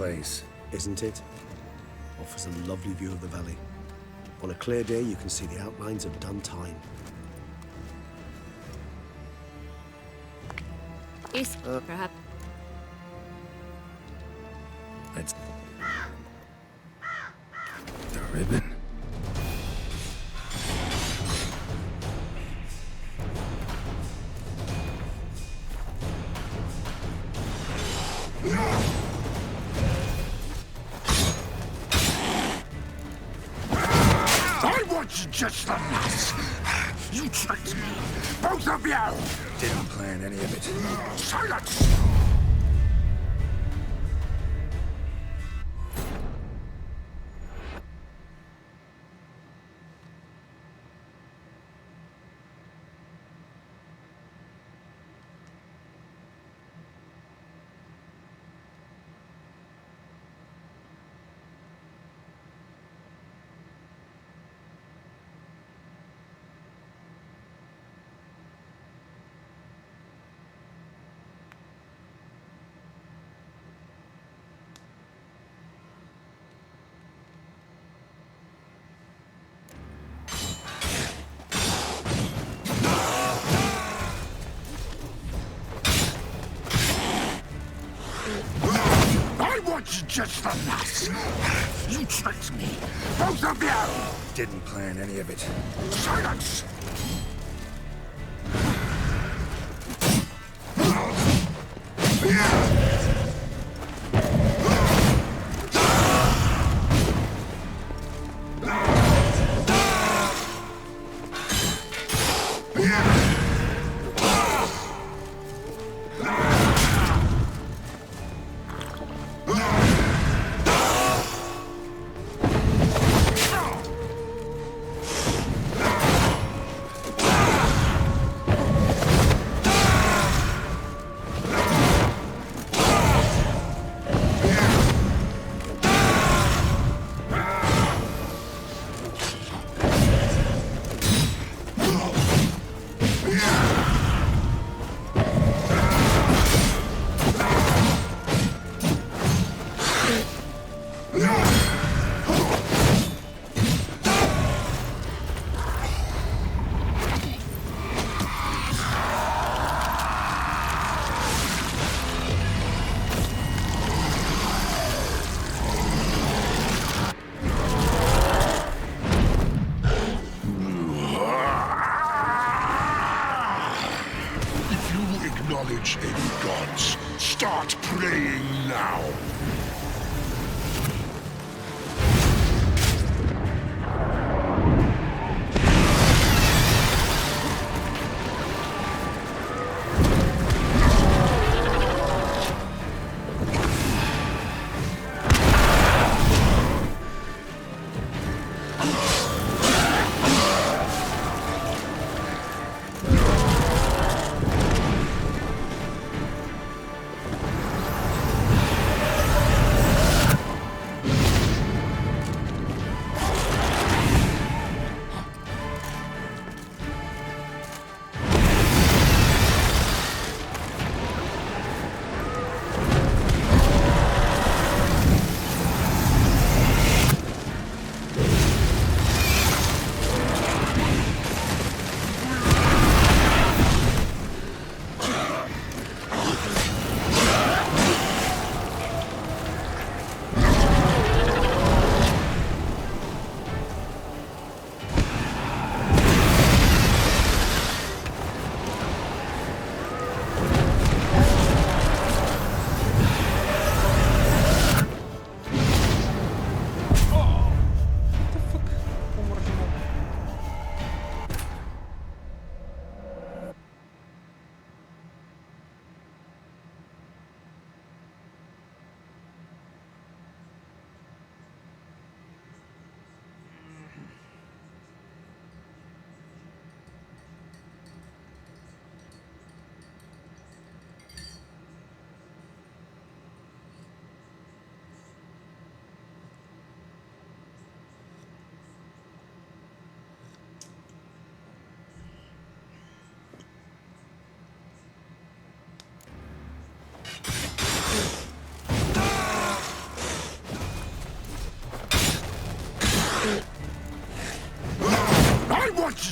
place. Isn't it? Offers a lovely view of the valley. On a clear day, you can see the outlines of Duntine. Is perhaps. It's... the ribbon. I want you just the nuts. You tricked me, both of you. Didn't plan any of it. Silence! Just the nuts. You tricked me, both of you. Didn't plan any of it. Silence!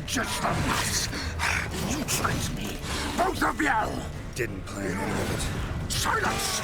just the nuts! You tricked me! Both of you! Didn't plan any of it. Silence!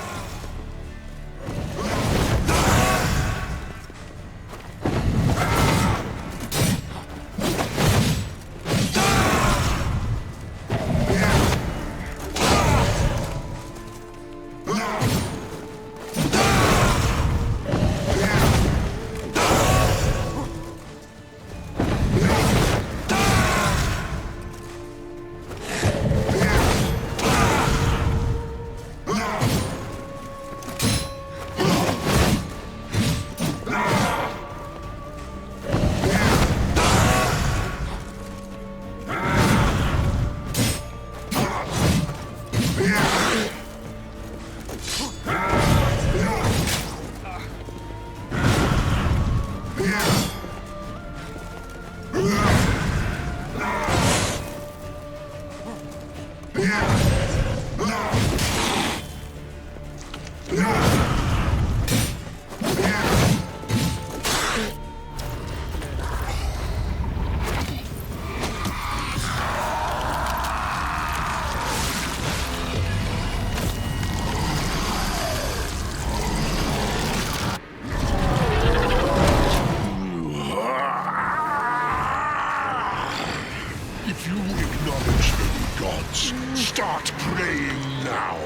If you acknowledge the gods, start praying now.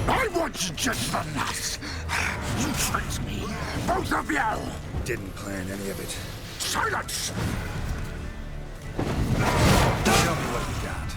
I want just the nuts! You tricked me! Both of you! Didn't plan any of it. Silence! Tell me what you got.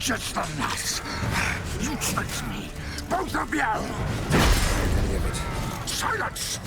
just the nuts. You tricked me, both of you. Any of it. Silence!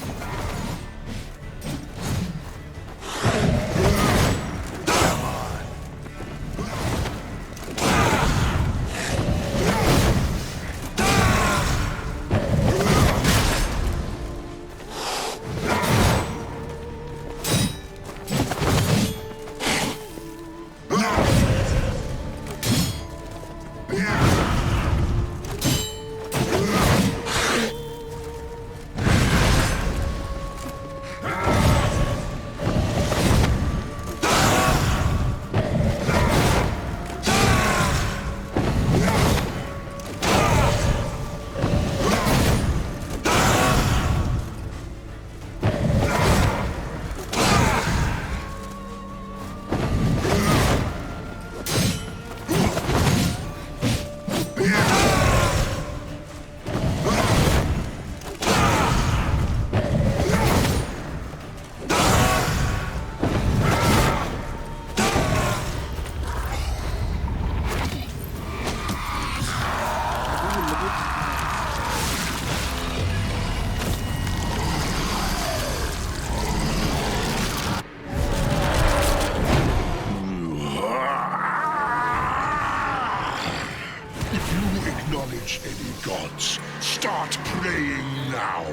If you acknowledge any gods, start praying now.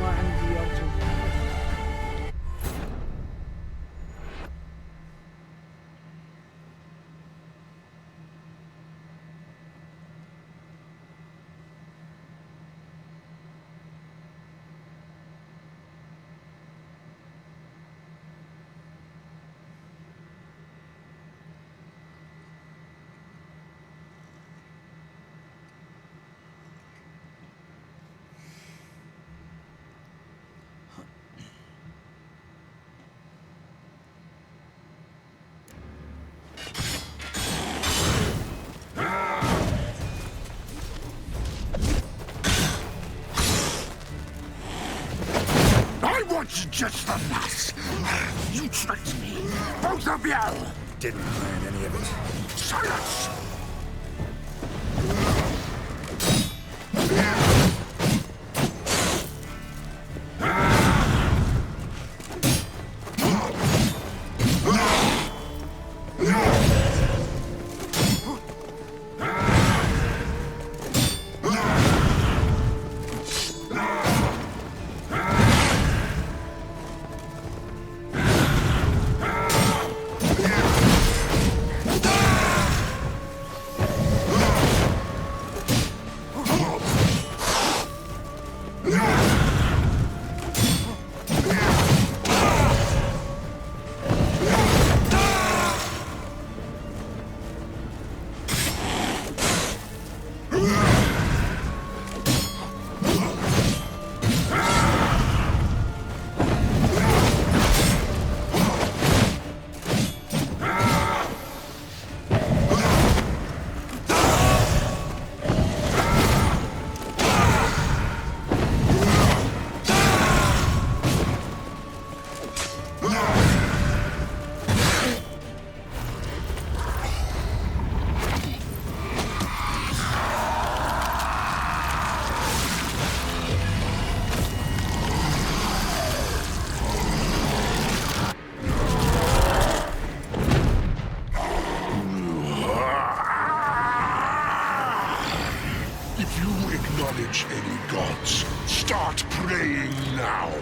ما عندي أرجو. I want just the nuts. You tricked me, both of you. Didn't plan any of it. Silence! challenge any gods. Start praying now.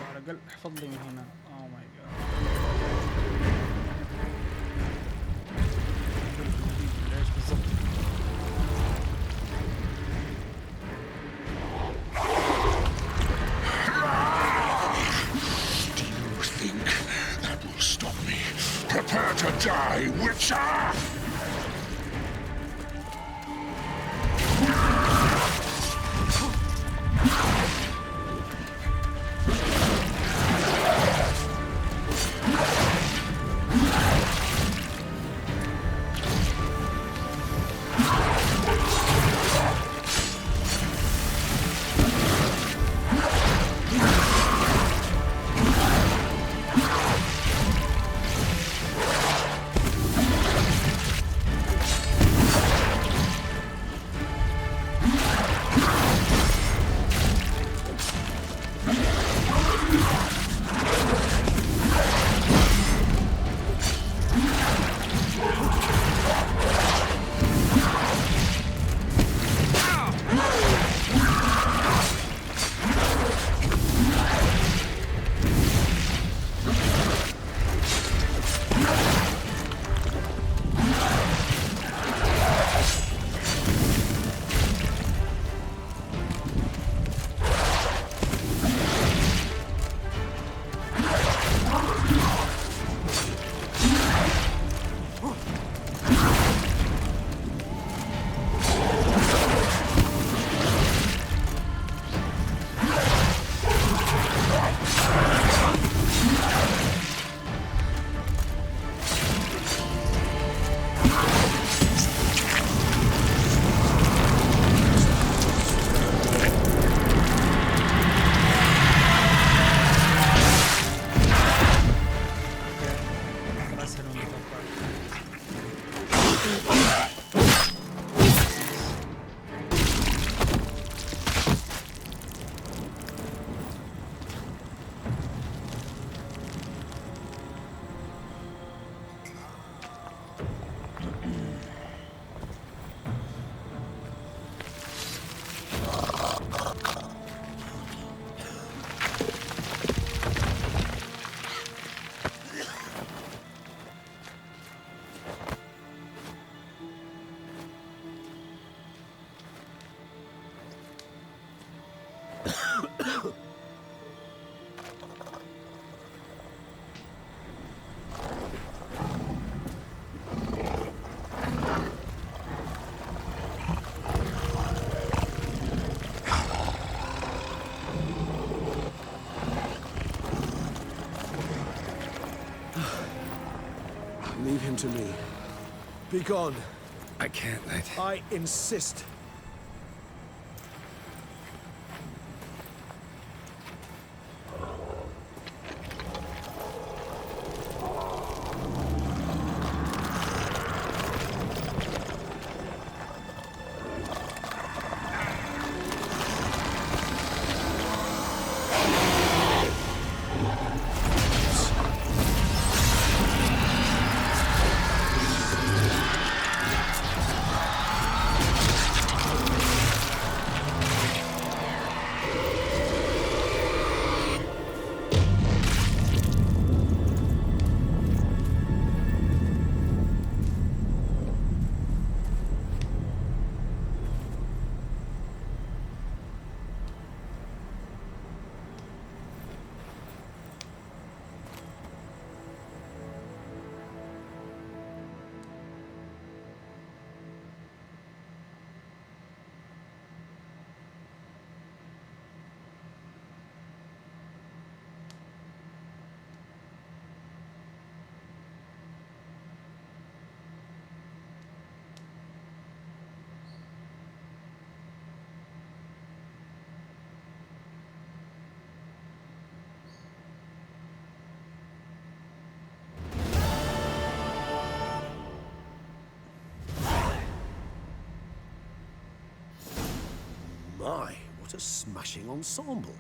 على الأقل احفظ لي من هنا. اوه ماي جاد. ايش بالضبط؟ Do you think that will stop me? Prepare to die, Witcher! Leave him to me. Be gone. I can't let... I insist. My, what a smashing ensemble.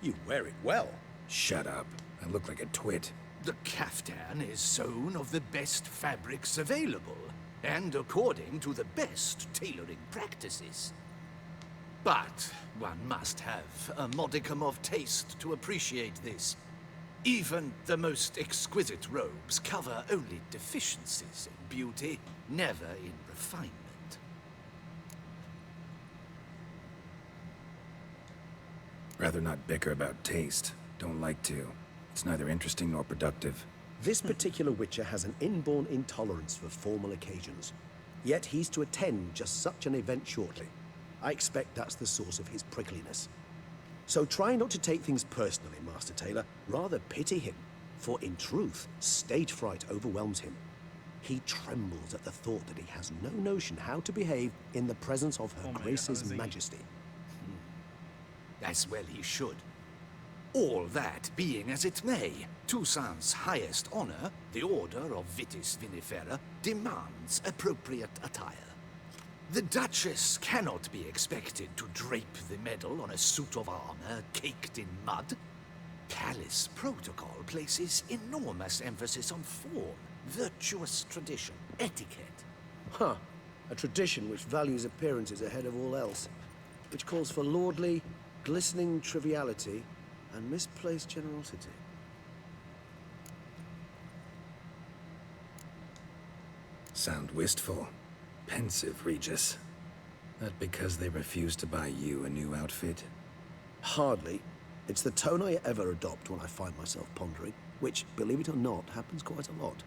You wear it well. Shut up. I look like a twit. The caftan is sewn of the best fabrics available, and according to the best tailoring practices. But one must have a modicum of taste to appreciate this. Even the most exquisite robes cover only deficiencies in beauty, never in refinement. Rather not bicker about taste. Don't like to. It's neither interesting nor productive. This particular Witcher has an inborn intolerance for formal occasions. Yet he's to attend just such an event shortly. I expect that's the source of his prickliness. So try not to take things personally, Master Taylor. Rather pity him. For in truth, stage fright overwhelms him. He trembles at the thought that he has no notion how to behave in the presence of Her Oh my God, Grace's how is he? Majesty. As well he should. All that being as it may, Toussaint's highest honor, the Order of Vitis Vinifera, demands appropriate attire. The Duchess cannot be expected to drape the medal on a suit of armor caked in mud. Palace protocol places enormous emphasis on form, virtuous tradition, etiquette. Huh. A tradition which values appearances ahead of all else. Which calls for lordly, glistening triviality and misplaced generosity. Sound wistful. Pensive, Regis. That because they refuse to buy you a new outfit? Hardly. It's the tone I ever adopt when I find myself pondering, which, believe it or not, happens quite a lot.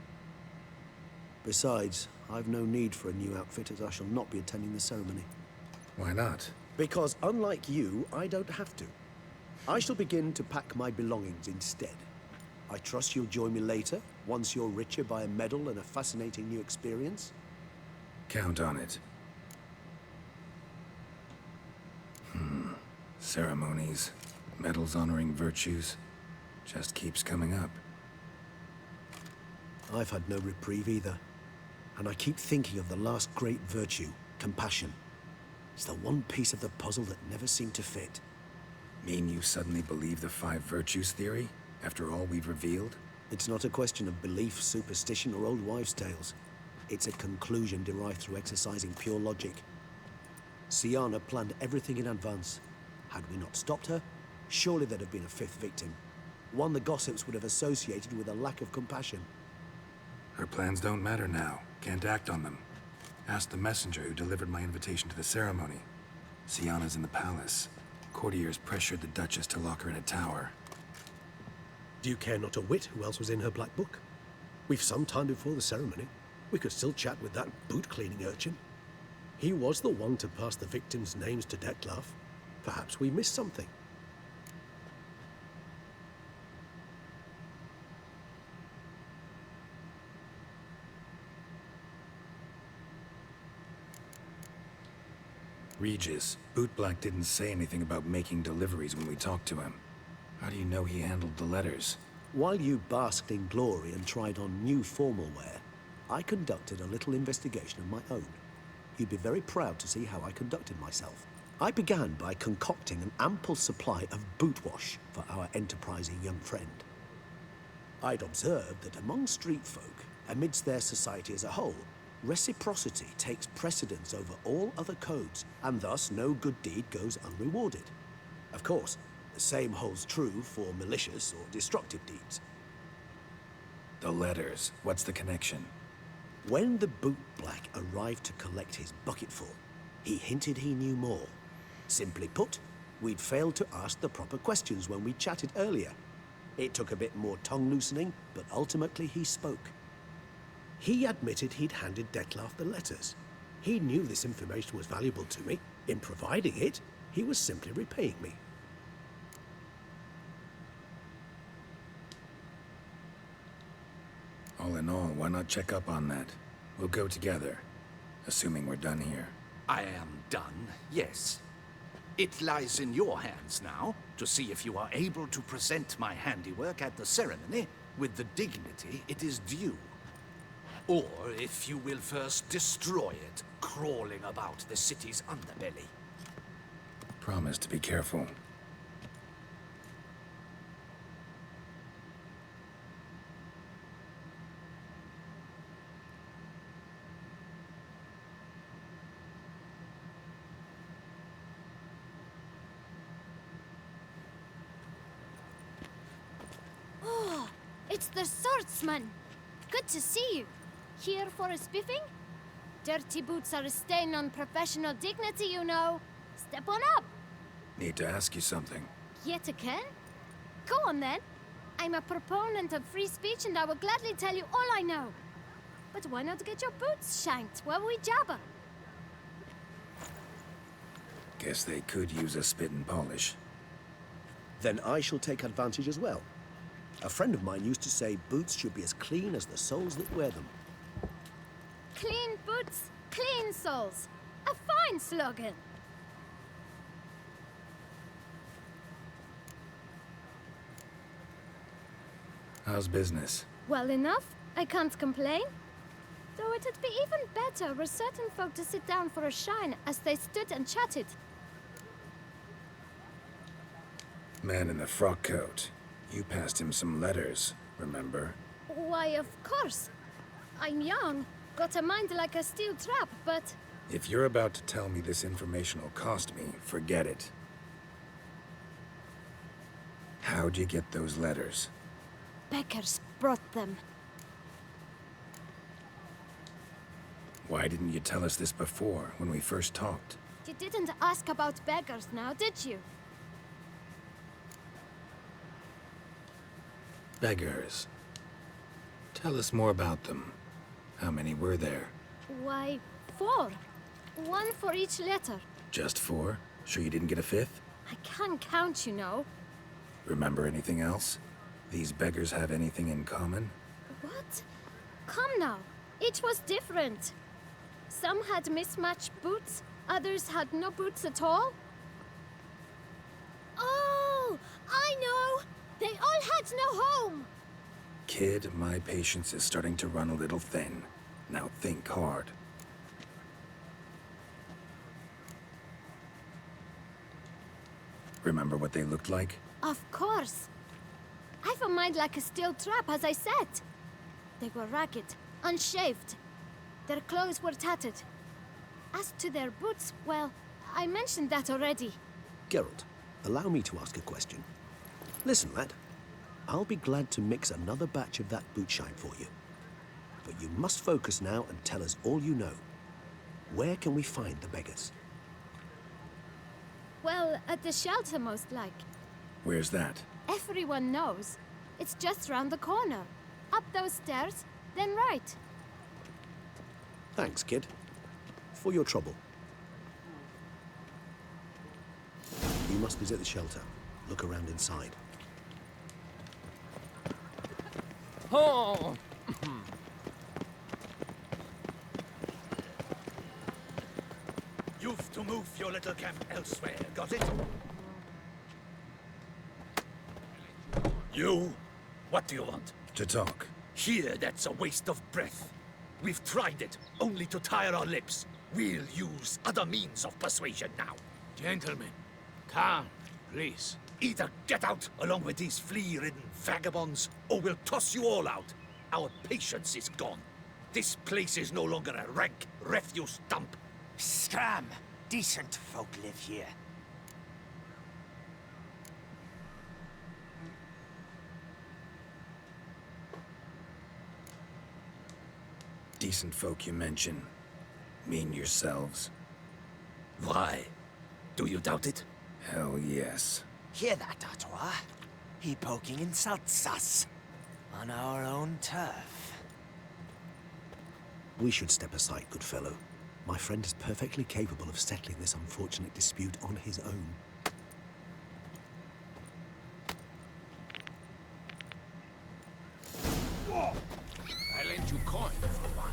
Besides, I've no need for a new outfit as I shall not be attending the ceremony. Why not? Because unlike you, I don't have to. I shall begin to pack my belongings instead. I trust you'll join me later, once you're richer by a medal and a fascinating new experience. Count on it. Ceremonies, medals honoring virtues, just keeps coming up. I've had no reprieve either. and I keep thinking of the last great virtue, compassion. It's the one piece of the puzzle that never seemed to fit. Mean you suddenly believe the five virtues theory, after all we've revealed? It's not a question of belief, superstition, or old wives' tales. It's a conclusion derived through exercising pure logic. Syanna planned everything in advance. Had we not stopped her, surely there'd have been a fifth victim. One the gossips would have associated with a lack of compassion. Her plans don't matter now. Can't act on them. Ask the messenger who delivered my invitation to the ceremony. Syanna's in the palace. Courtiers pressured the Duchess to lock her in a tower. Do you care not a whit who else was in her black book? We've some time before the ceremony. We could still chat with that boot-cleaning urchin. He was the one to pass the victims' names to Dettlaff. Perhaps we missed something. Regis, Bootblack didn't say anything about making deliveries when we talked to him. How do you know he handled the letters? While you basked in glory and tried on new formal wear, I conducted a little investigation of my own. You'd be very proud to see how I conducted myself. I began by concocting an ample supply of boot wash for our enterprising young friend. I'd observed that among street folk, amidst their society as a whole, reciprocity takes precedence over all other codes, and thus no good deed goes unrewarded. Of course, the same holds true for malicious or destructive deeds. The letters. What's the connection? When the bootblack arrived to collect his bucketful, he hinted he knew more. Simply put, we'd failed to ask the proper questions when we chatted earlier. It took a bit more tongue-loosening, but ultimately he spoke. He admitted he'd handed Dettlaff the letters. He knew this information was valuable to me. In providing it, he was simply repaying me. All in all, why not check up on that? We'll go together, assuming we're done here. I am done, yes. It lies in your hands now to see if you are able to present my handiwork at the ceremony with the dignity it is due. Or if you will first destroy it, crawling about the city's underbelly. Promise to be careful. It's the swordsman. Good to see you. Here for a spiffing? Dirty boots are a stain on professional dignity, you know. Step on up. Need to ask you something. Yet again? Go on then. I'm a proponent of free speech and I will gladly tell you all I know. But why not get your boots shanked while we jabber? Guess they could use a spit and polish. Then I shall take advantage as well. A friend of mine used to say boots should be as clean as the soles that wear them. Clean boots, clean soles. A fine slogan. How's business? Well enough. I can't complain. Though it'd be even better were certain folk to sit down for a shine as they stood and chatted. Man in the frock coat. You passed him some letters, remember? Why, of course. I'm young, got a mind like a steel trap, but... If you're about to tell me this information will cost me, forget it. How'd you get those letters? Beggars brought them. Why didn't you tell us this before, when we first talked? You didn't ask about beggars now, did you? Beggars. Tell us more about them. How many were there? Why, 4. 1 for each letter. Just 4? Sure you didn't get a 5th? I can't count, you know. Remember anything else? These beggars have anything in common? What? Come now. Each was different. Some had mismatched boots, others had no boots at all. Oh, I know! They all had no home! Kid, my patience is starting to run a little thin. Now think hard. Remember what they looked like? Of course. I've a mind like a steel trap, as I said. They were ragged, unshaved. Their clothes were tattered. As to their boots, well, I mentioned that already. Geralt, allow me to ask a question. Listen, lad. I'll be glad to mix another batch of that bootshine for you. But you must focus now and tell us all you know. Where can we find the beggars? Well, at the shelter, most like. Where's that? Everyone knows. It's just round the corner. Up those stairs, then right. Thanks, kid. For your trouble. You must visit the shelter. Look around inside. Oh! You've to move your little camp elsewhere, got it? You? What do you want? To talk. Here, that's a waste of breath. We've tried it, only to tire our lips. We'll use other means of persuasion now. Gentlemen, calm, please. Either get out along with these flea-ridden vagabonds, or we'll toss you all out. Our patience is gone. This place is no longer a rank refuse dump. Scram! Decent folk live here. Decent folk you mention. Mean yourselves? Why? Do you doubt it? Hell yes. Hear that, Artois? He poking insults us. On our own turf. We should step aside, good fellow. My friend is perfectly capable of settling this unfortunate dispute on his own. I lent you coin for wine.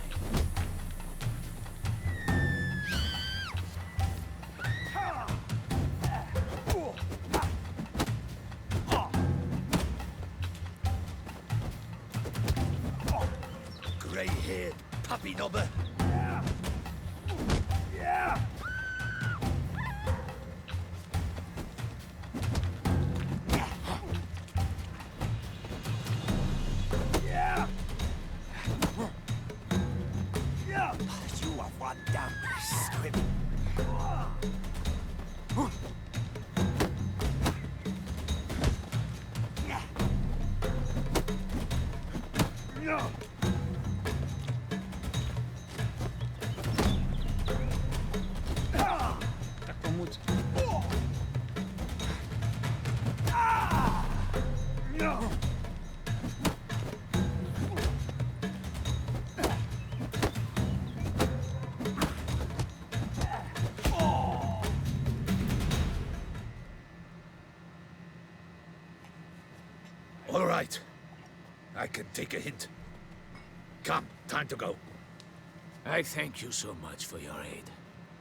Grey-haired puppy knobber. You are one damn squib. Pomóc. All right. I can take a hint. Come, time to go. I thank you so much for your aid.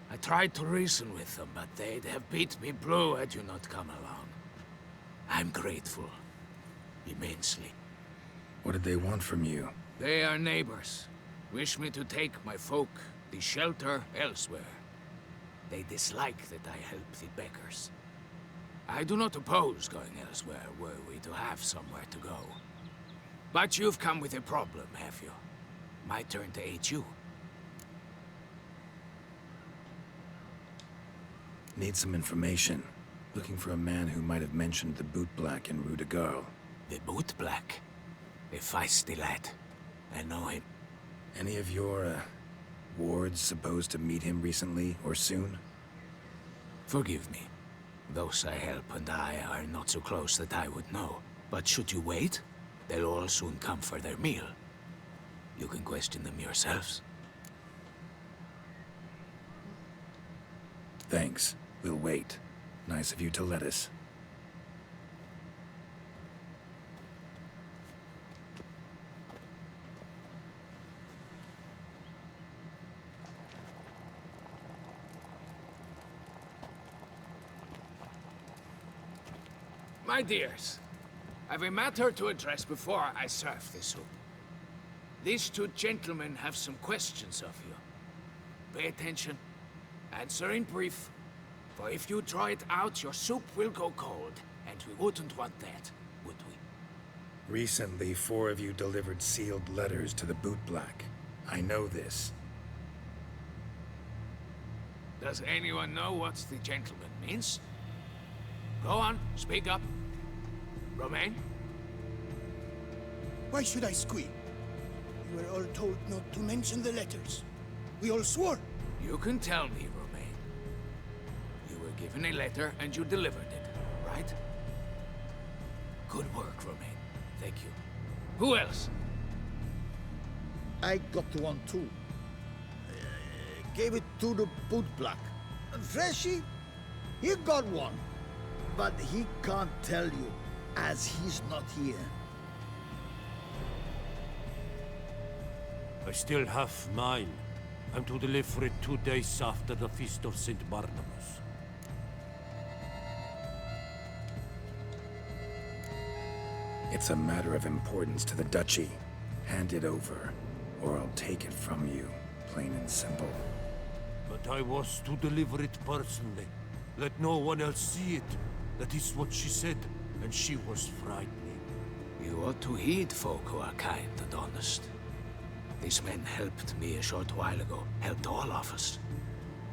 I tried to reason with them, but they'd have beat me blue had you not come along. I'm grateful. Immensely. What did they want from you? They are neighbors. Wish me to take my folk, the shelter, elsewhere. They dislike that I help the beggars. I do not oppose going elsewhere, were we to have somewhere to go. But you've come with a problem, have you? My turn to aid you. Need some information. Looking for a man who might have mentioned the boot black in Rue de Garl. The boot black. A feisty lad. I know him. Any of your, wards supposed to meet him recently or soon? Forgive me. Those I help and I are not so close that I would know. But should you wait, they'll all soon come for their meal. You can question them yourselves. Thanks. We'll wait. Nice of you to let us. My dears, I've a matter to address before I serve the soup. These two gentlemen have some questions of you. Pay attention. Answer in brief. For if you draw it out, your soup will go cold. And we wouldn't want that, would we? Recently, 4 of you delivered sealed letters to the Bootblack. I know this. Does anyone know what the gentleman means? Go on, speak up. Romain? Why should I squeal? We were all told not to mention the letters. We all swore. You can tell me, Romain. You were given a letter and you delivered it, right? Good work, Romain. Thank you. Who else? I got one too. Gave it to the Bootblack. Freshy, he got one. But he can't tell you, as he's not here. I still have mine. I'm to deliver it 2 days after the Feast of St. Barnabas. It's a matter of importance to the Duchy. Hand it over, or I'll take it from you, plain and simple. But I was to deliver it personally. Let no one else see it. That is what she said, and she was frightening. You ought to heed folk who are kind and honest. These men helped me a short while ago, helped all of us.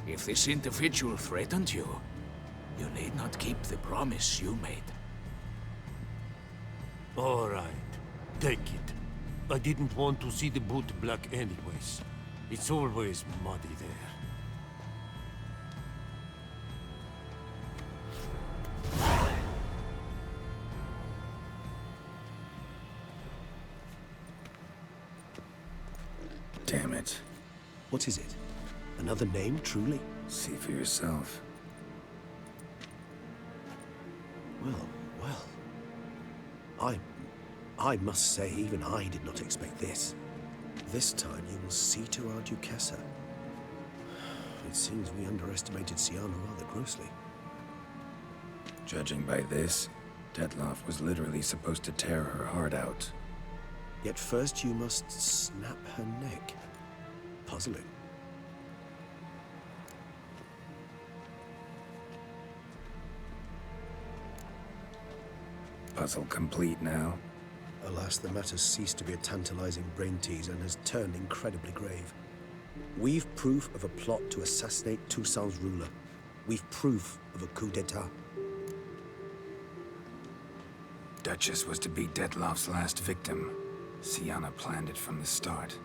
If this individual threatened you, you need not keep the promise you made. All right, take it. I didn't want to see the Bootblack anyways. It's always muddy there. Damn it. What is it? Another name, truly? See for yourself. Well. I must say, even I did not expect this. This time you will see to our Duquesa. It seems we underestimated Siana rather grossly. Judging by this, Detloff was literally supposed to tear her heart out. Yet first you must snap her neck. Puzzling. Puzzle complete now? Alas, the matter ceased to be a tantalizing brain tease and has turned incredibly grave. We've proof of a plot to assassinate Toussaint's ruler. We've proof of a coup d'etat. Duchess was to be Detloff's last victim. Siana planned it from the start.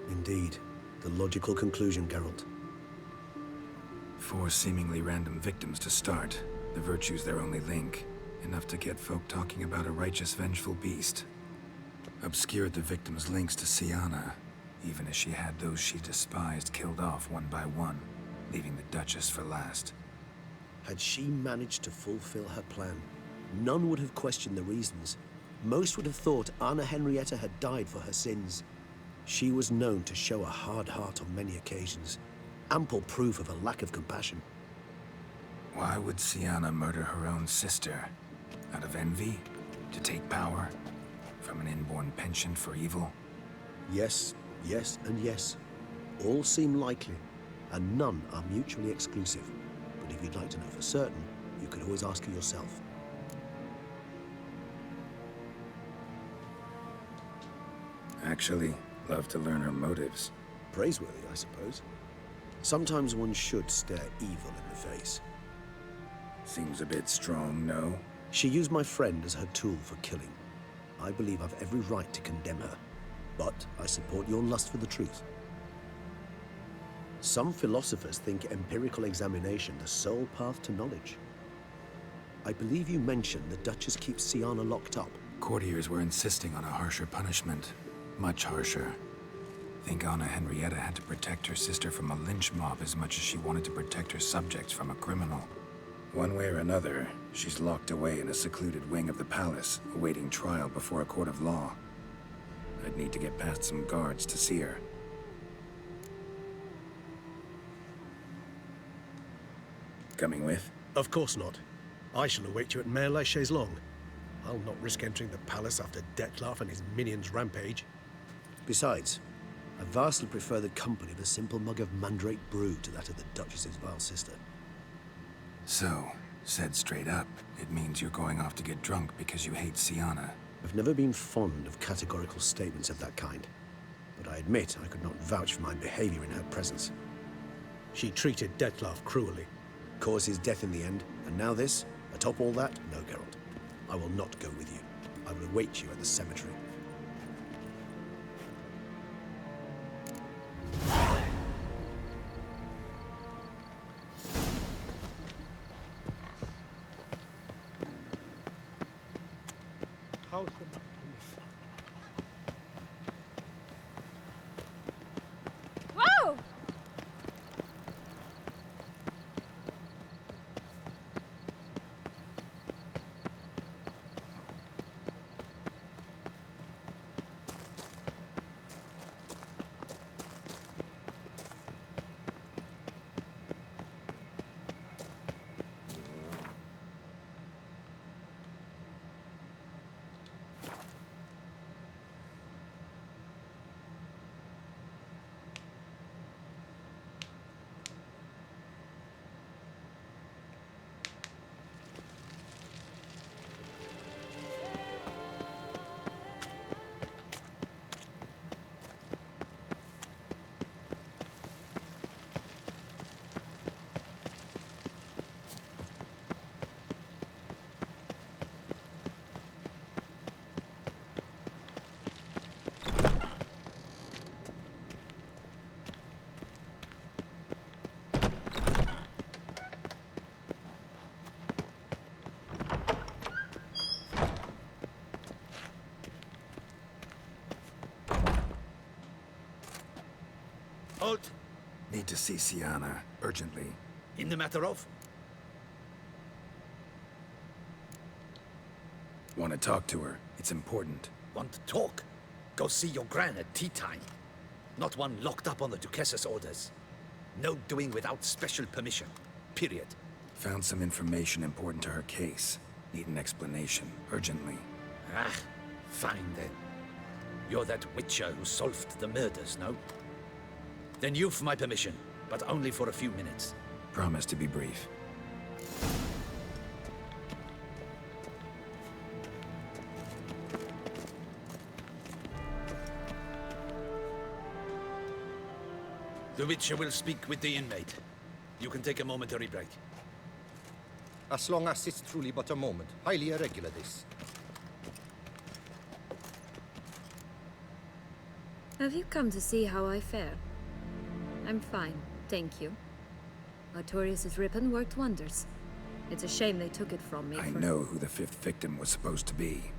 Indeed. The logical conclusion, Geralt. 4 seemingly random victims to start. The virtue's their only link. Enough to get folk talking about a righteous, vengeful beast. Obscured the victims' links to Siana, even as she had those she despised killed off one by one, leaving the Duchess for last. Had she managed to fulfill her plan, none would have questioned the reasons. Most would have thought Anna Henrietta had died for her sins. She was known to show a hard heart on many occasions. Ample proof of a lack of compassion. Why would Siana murder her own sister? Out of envy? To take power? From an inborn penchant for evil? Yes, and yes. All seem likely, and none are mutually exclusive. But if you'd like to know for certain, you could always ask her yourself. Actually, love to learn her motives. Praiseworthy, I suppose. Sometimes one should stare evil in the face. Seems a bit strong, no? She used my friend as her tool for killing. I believe I've every right to condemn her, but I support your lust for the truth. Some philosophers think empirical examination the sole path to knowledge. I believe you mentioned the Duchess keeps Siana locked up. Courtiers were insisting on a harsher punishment. Much harsher. Think Anna Henrietta had to protect her sister from a lynch mob as much as she wanted to protect her subjects from a criminal. One way or another, she's locked away in a secluded wing of the palace, awaiting trial before a court of law. I'd need to get past some guards to see her. Coming with? Of course not. I shall await you at Mare la Chaise Longue. I'll not risk entering the palace after Detloff and his minions rampage. Besides, I vastly prefer the company of a simple mug of mandrake brew to that of the Duchess's vile sister. So, said straight up, it means you're going off to get drunk because you hate Sienna. I've never been fond of categorical statements of that kind, but I admit I could not vouch for my behavior in her presence. She treated Dettlaff cruelly, caused his death in the end, and now this? Atop all that, no, Geralt. I will not go with you. I will await you at the cemetery. Whoa! Halt! Need to see Sienna, urgently. In the matter of? Want to talk to her. It's important. Want to talk? Go see your gran at tea time. Not one locked up on the Duchess's orders. No doing without special permission. Period. Found some information important to her case. Need an explanation, urgently. Ah, fine then. You're that witcher who solved the murders, no? Then you've my permission, but only for a few minutes. Promise to be brief. The Witcher will speak with the inmate. You can take a momentary break. As long as it's truly but a moment. Highly irregular, this. Have you come to see how I fare? I'm fine, thank you. Artorius' ribbon worked wonders. It's a shame they took it from me. I know who the fifth victim was supposed to be.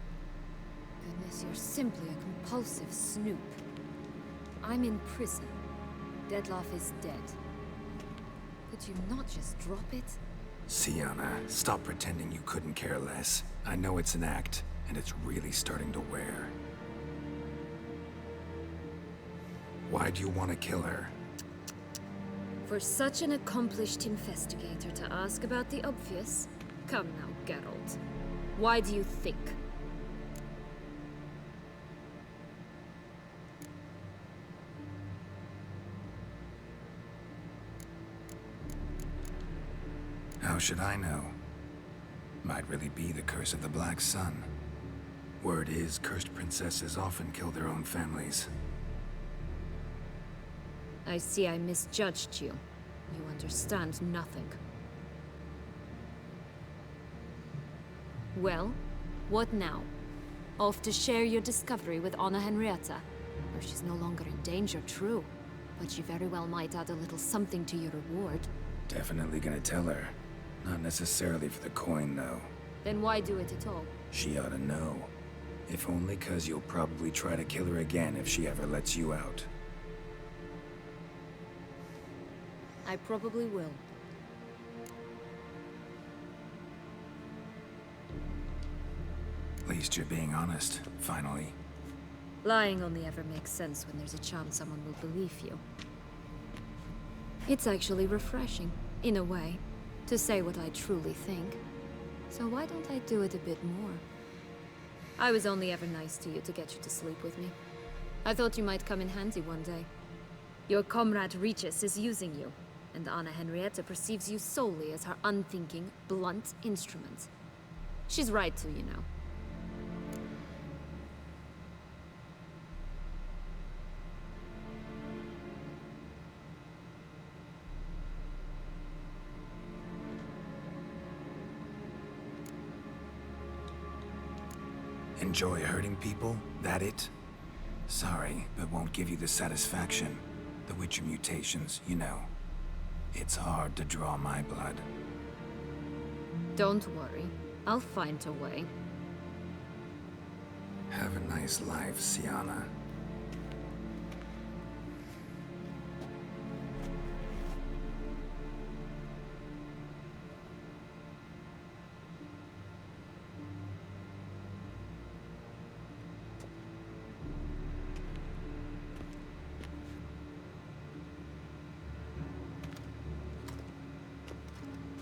Goodness, you're simply a compulsive snoop. I'm in prison. Dettlaff is dead. Could you not just drop it? Sienna, stop pretending you couldn't care less. I know it's an act, and it's really starting to wear. Why do you want to kill her? For such an accomplished investigator to ask about the obvious? Come now, Geralt. Why do you think? How should I know? Might really be the curse of the Black Sun. Word is, cursed princesses often kill their own families. I see I misjudged you. You understand nothing. Well, what now? Off to share your discovery with Anna Henrietta? Or she's no longer in danger, true. But she very well might add a little something to your reward. Definitely gonna tell her. Not necessarily for the coin, though. Then why do it at all? She ought to know. If only 'cause you'll probably try to kill her again if she ever lets you out. I probably will. At least you're being honest, finally. Lying only ever makes sense when there's a chance someone will believe you. It's actually refreshing, in a way, to say what I truly think. So why don't I do it a bit more? I was only ever nice to you to get you to sleep with me. I thought you might come in handy one day. Your comrade Regis is using you, and Anna Henrietta perceives you solely as her unthinking, blunt instrument. She's right to, you know. Enjoy hurting people? That it? Sorry, but won't give you the satisfaction. The Witcher mutations, you know. It's hard to draw my blood. Don't worry. I'll find a way. Have a nice life, Siana.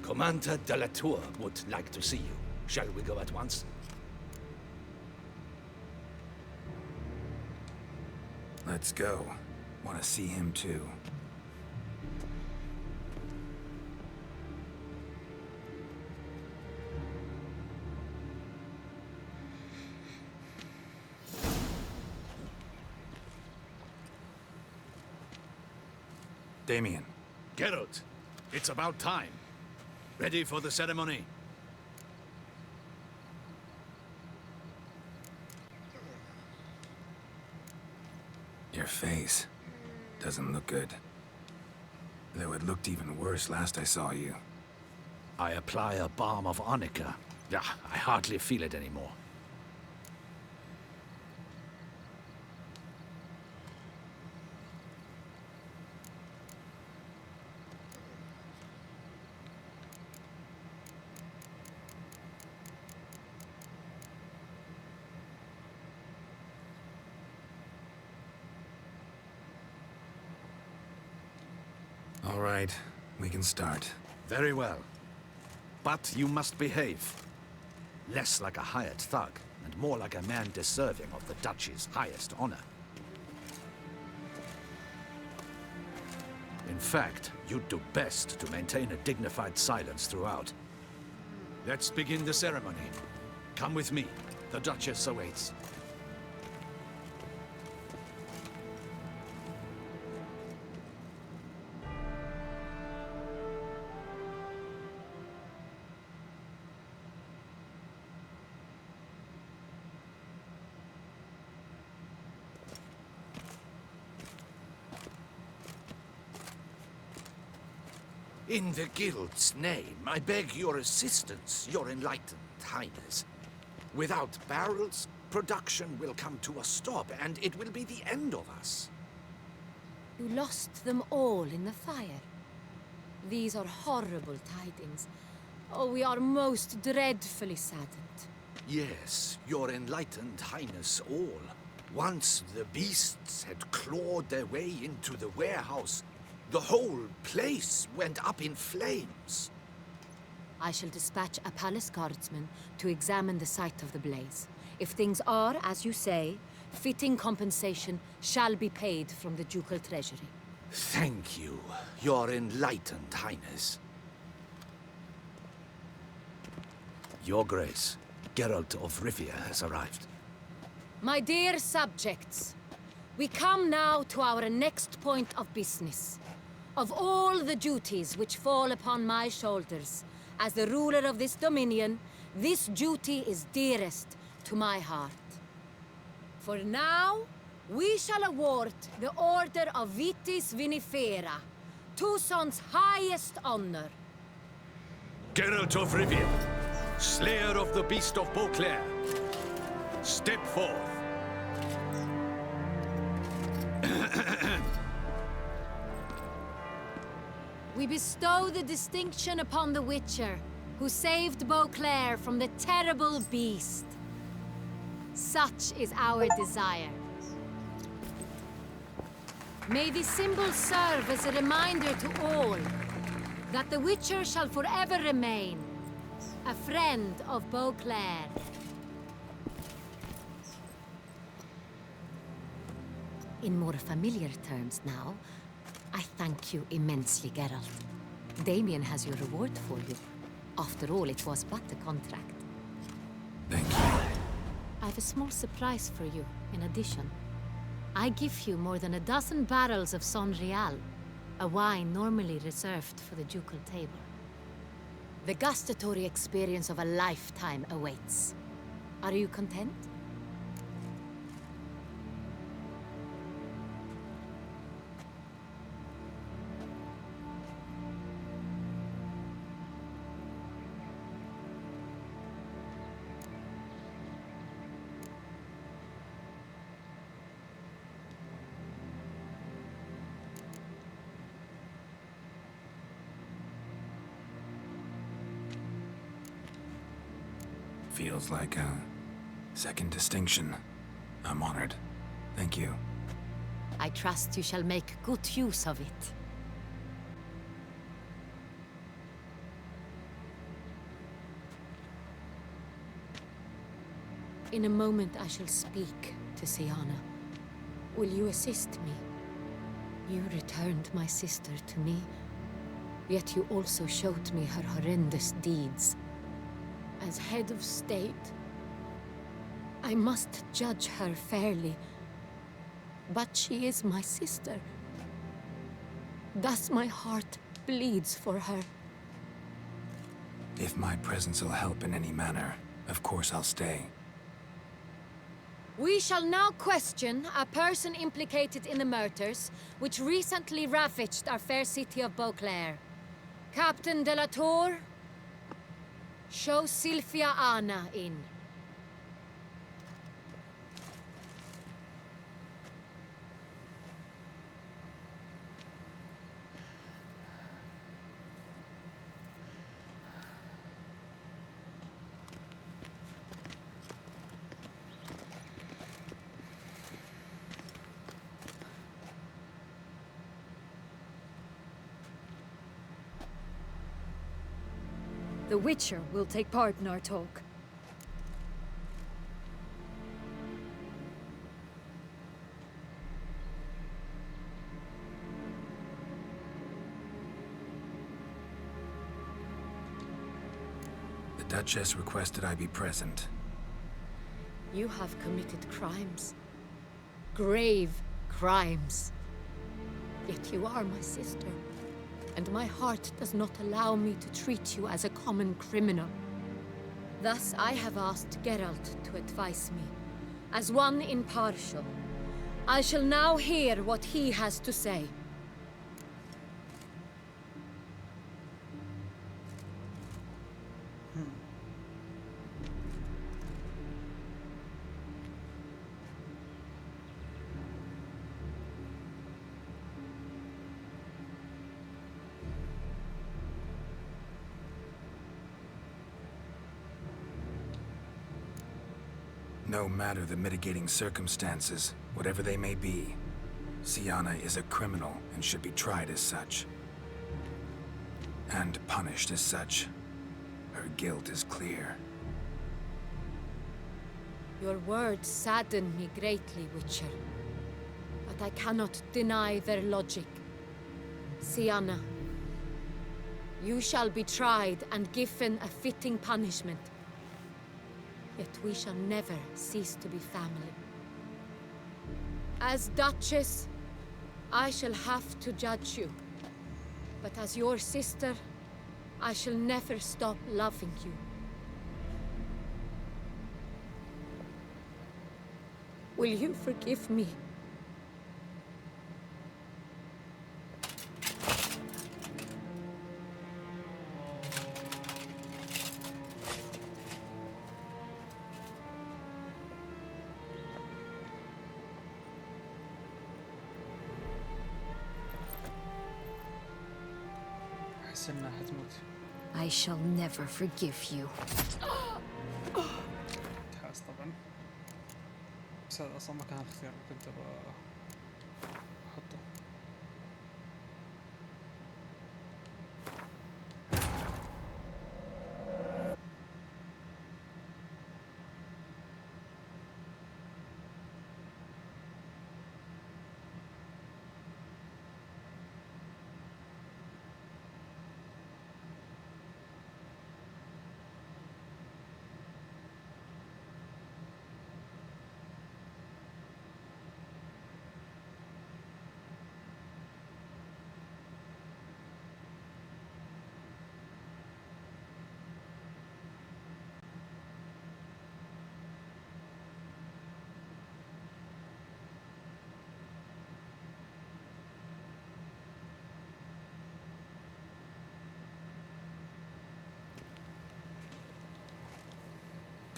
Commander de la Tour would like to see you. Shall we go at once? Let's go. Want to see him too. Damien. Geralt, it's about time. Ready for the ceremony? Your face doesn't look good. Though it looked even worse last I saw you. I apply a balm of arnica. Yeah, I hardly feel it anymore. All right, we can start. Very well. But you must behave. Less like a hired thug, and more like a man deserving of the Duchy's highest honor. In fact, you'd do best to maintain a dignified silence throughout. Let's begin the ceremony. Come with me. The Duchess awaits. In the Guild's name, I beg your assistance, your enlightened highness. Without barrels, production will come to a stop, and it will be the end of us. You lost them all in the fire. These are horrible tidings. Oh, we are most dreadfully saddened. Yes, your enlightened highness all. Once the beasts had clawed their way into the warehouse, the whole place went up in flames. I shall dispatch a palace guardsman to examine the site of the blaze. If things are, as you say, fitting compensation shall be paid from the ducal treasury. Thank you, your enlightened highness. Your Grace, Geralt of Rivia has arrived. My dear subjects, we come now to our next point of business. Of all the duties which fall upon my shoulders, as the ruler of this dominion, this duty is dearest to my heart. For now, we shall award the Order of Vitis Vinifera, Toussaint's highest honor. Geralt of Rivia, Slayer of the Beast of Beauclair, step forth. We bestow the distinction upon the Witcher, who saved Beauclair from the terrible beast. Such is our desire. May this symbol serve as a reminder to all that the Witcher shall forever remain a friend of Beauclair. in more familiar terms now, I thank you immensely, Geralt. Damien has your reward for you. After all, it was but a contract. Thank you. I have a small surprise for you, in addition. I give you more than a dozen barrels of Son Real, a wine normally reserved for the ducal table. The gustatory experience of a lifetime awaits. Are you content? Feels like a second distinction. I'm honored. Thank you. I trust you shall make good use of it. In a moment I shall speak to Siana. Will you assist me? You returned my sister to me, yet you also showed me her horrendous deeds. As head of state, I must judge her fairly. But she is my sister. Thus my heart bleeds for her. If my presence will help in any manner, of course I'll stay. We shall now question a person implicated in the murders which recently ravaged our fair city of Beauclair. Captain de la Tour, show Sylvia Anna in. The Witcher will take part in our talk. The Duchess requested I be present. You have committed crimes. Grave crimes. Yet you are my sister. And my heart does not allow me to treat you as a common criminal. Thus, I have asked Geralt to advise me, as one impartial. I shall now hear what he has to say. No matter the mitigating circumstances, whatever they may be, Siana is a criminal and should be tried as such. And punished as such. Her guilt is clear. Your words sadden me greatly, Witcher. But I cannot deny their logic. Siana, you shall be tried and given a fitting punishment. Yet we shall never cease to be family. As Duchess, I shall have to judge you. But as your sister, I shall never stop loving you. Will you forgive me? I shall never forgive you. خلاص طبعا بس هذا اصلا ما كان اختيار كنت احطه.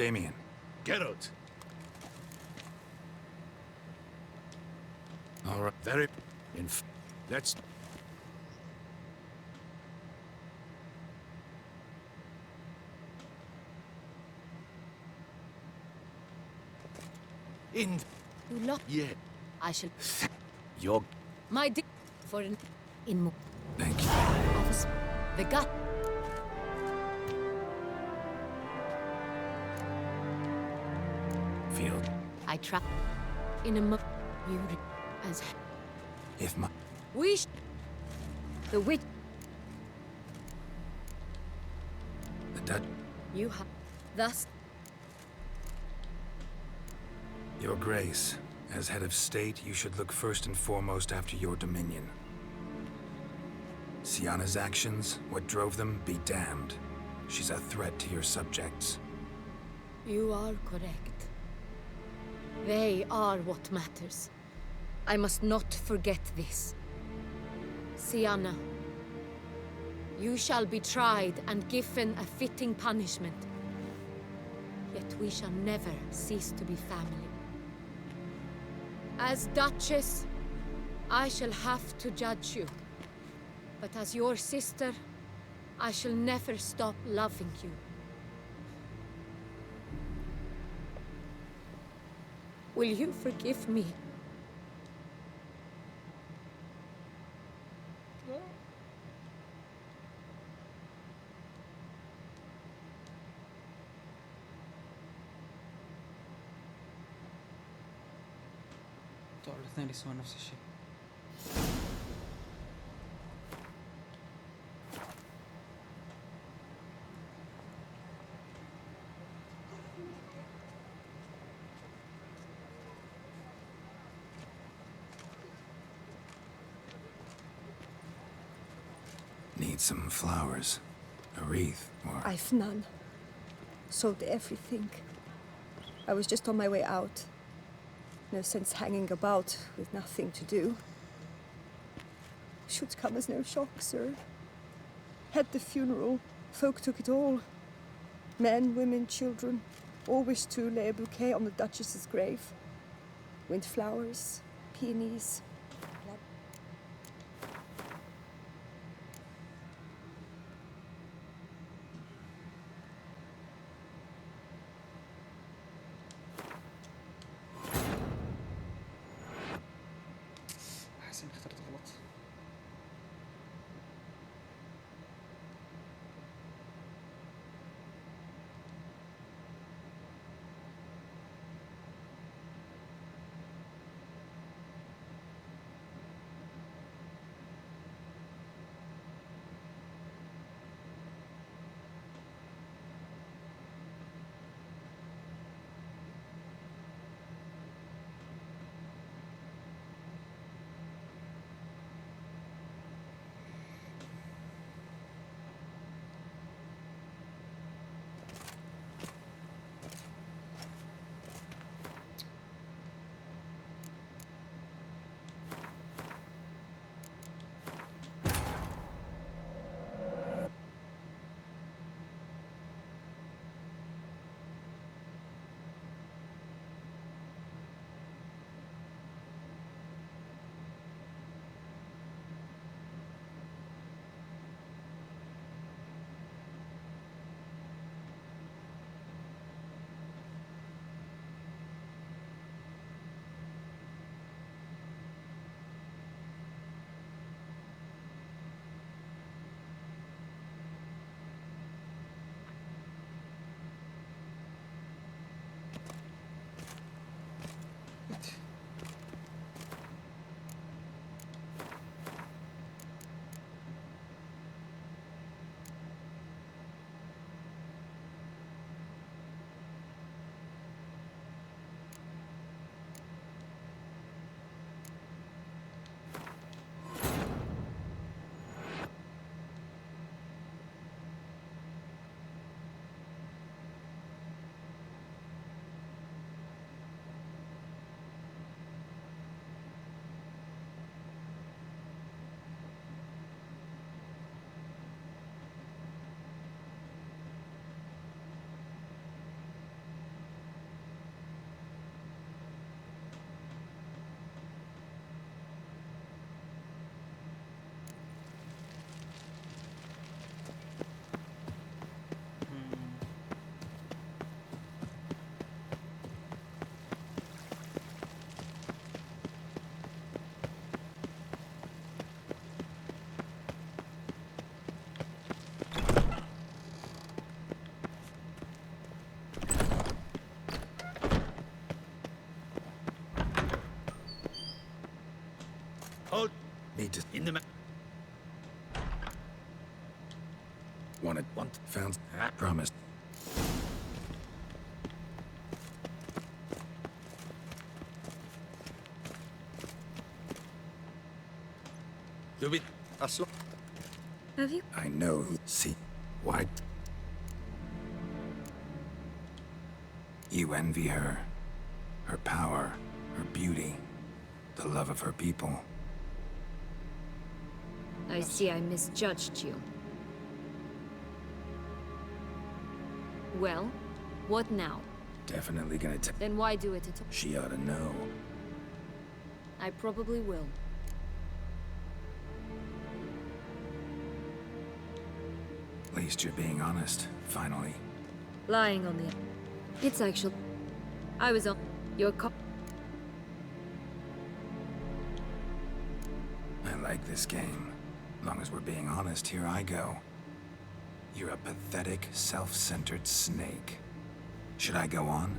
Damien. Geralt. All right. Very... Let's... In... You look. Yeah. I shall. Your... My for in mo. Thank you. Office. The gut. Field. I trap. In a mo. You as. If my... We. The witch. The Dutch... You have. Thus. Your Grace, as head of state, you should look first and foremost after your dominion. Sienna's actions, what drove them, be damned. She's a threat to your subjects. You are correct. They are what matters. I must not forget this. Sienna, you shall be tried and given a fitting punishment. Yet we shall never cease to be family. As Duchess, I shall have to judge you. But as your sister, I shall never stop loving you. Will you forgive me? طبعا الاثنين يسوون نفس الشيء. Need some flowers. A wreath, or... I've none. Sold everything. I was just on my way out. No sense hanging about with nothing to do. Should come as no shock, sir. Had the funeral. Folk took it all. Men, women, children. All wished to lay a bouquet on the Duchess's grave. Windflowers, peonies. أحس إني اخترت غلط. Wanted. Found. Promised. Do it. As long Have you? I know. See. Why? You envy her. Her power. Her beauty. The love of her people. I see I misjudged you. Well, what now? Definitely gonna tell. Then why do it at all? She ought to know. I probably will. At least you're being honest, finally. Lying on the... It's actual... I was on... Your I like this game. Long as we're being honest, here I go. You're a pathetic, self-centered snake. Should I go on?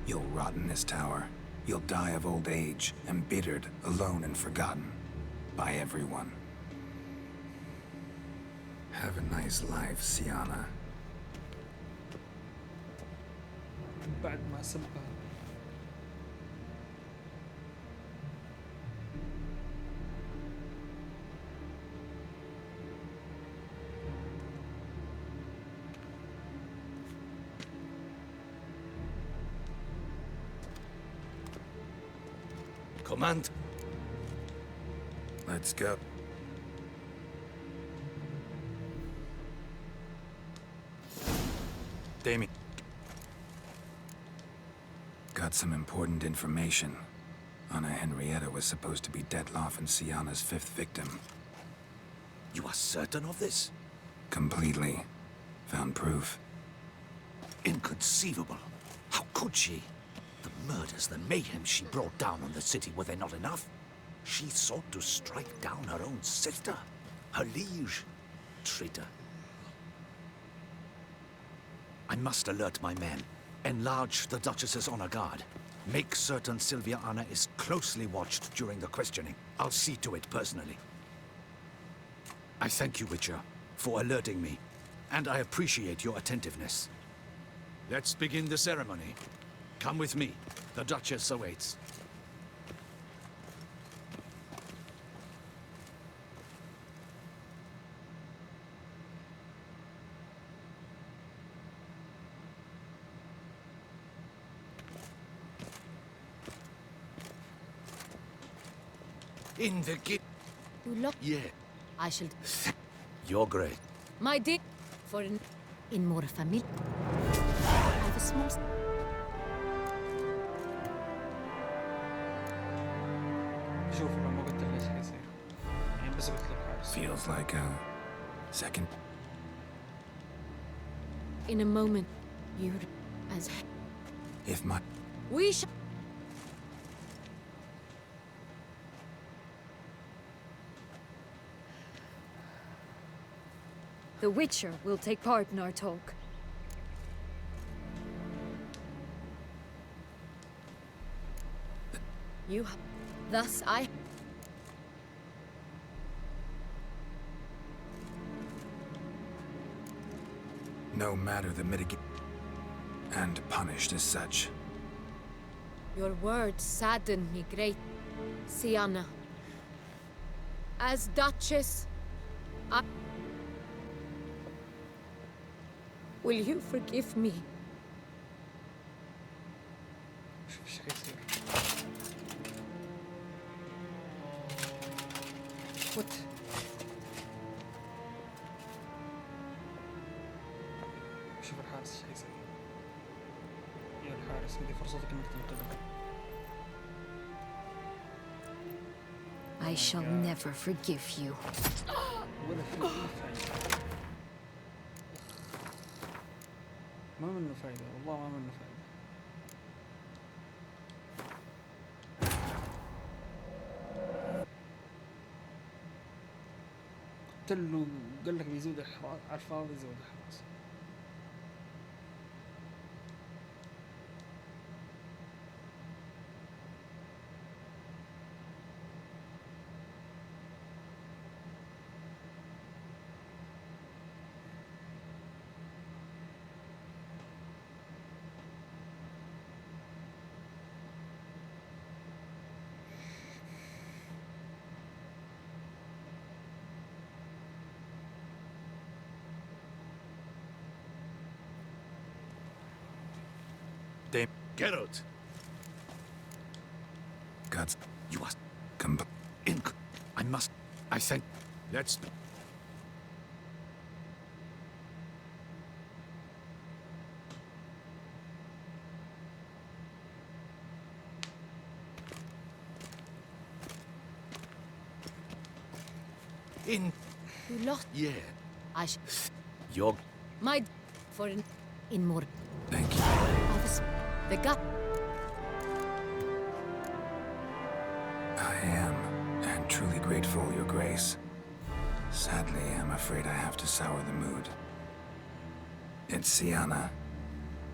You'll rot in this tower. You'll die of old age, embittered, alone and forgotten. By everyone. Have a nice life, Siana. بعد ما سبها. Command. Let's go. Damien. Got some important information. Anna Henrietta was supposed to be Detloff and Siana's 5th victim. You are certain of this? Completely. Found proof. Inconceivable. How could she? The murders, the mayhem she brought down on the city, were they not enough? She sought to strike down her own sister, her liege. Traitor. I must alert my men. Enlarge the Duchess's honor guard. Make certain Sylvia Anna is closely watched during the questioning. I'll see to it personally. I thank you, Witcher, for alerting me, and I appreciate your attentiveness. Let's begin the ceremony. Come with me. The Duchess awaits. In the gate. You look... Yeah. I shall... You're great. My dear... For in more family. I have a small... شوف لو ما قلت له ايش حيصير. يعني بس قلت لك حارس. Feels like a second. In a moment, you... As... If my... We shall... The Witcher will take part in our talk. You... Thus I... No matter the mitigate... And punished as such. Your words sadden me great, Siana. As Duchess, I... Will you forgive me? شوف ايش حيصير. وات. شوف الحارس ايش حيصير. يا الحارس هذه فرصتك انك تنقذه. I shall never forgive you. ولا في فايدة. ما منه فايدة والله ما منه فايدة. قلت له قال لك بيزود الحراس على الفاضي يزود الحراس. Dame. Geralt, Gods. you must. Come. I must. I sent. Let's. In. You lost. Yeah. I sh... Your. My... For in more... Thank you. The gut... I am, and truly grateful, Your Grace. Sadly, I'm afraid I have to sour the mood. It's Siana.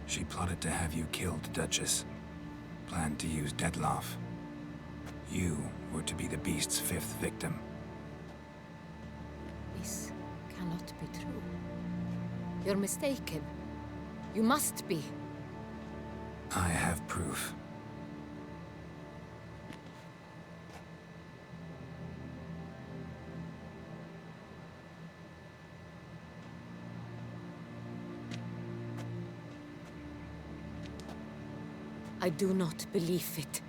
She plotted to have you killed, Duchess. Planned to use Detloff. You were to be the beast's 5th victim. This cannot be true. You're mistaken. You must be. I have proof. I do not believe it.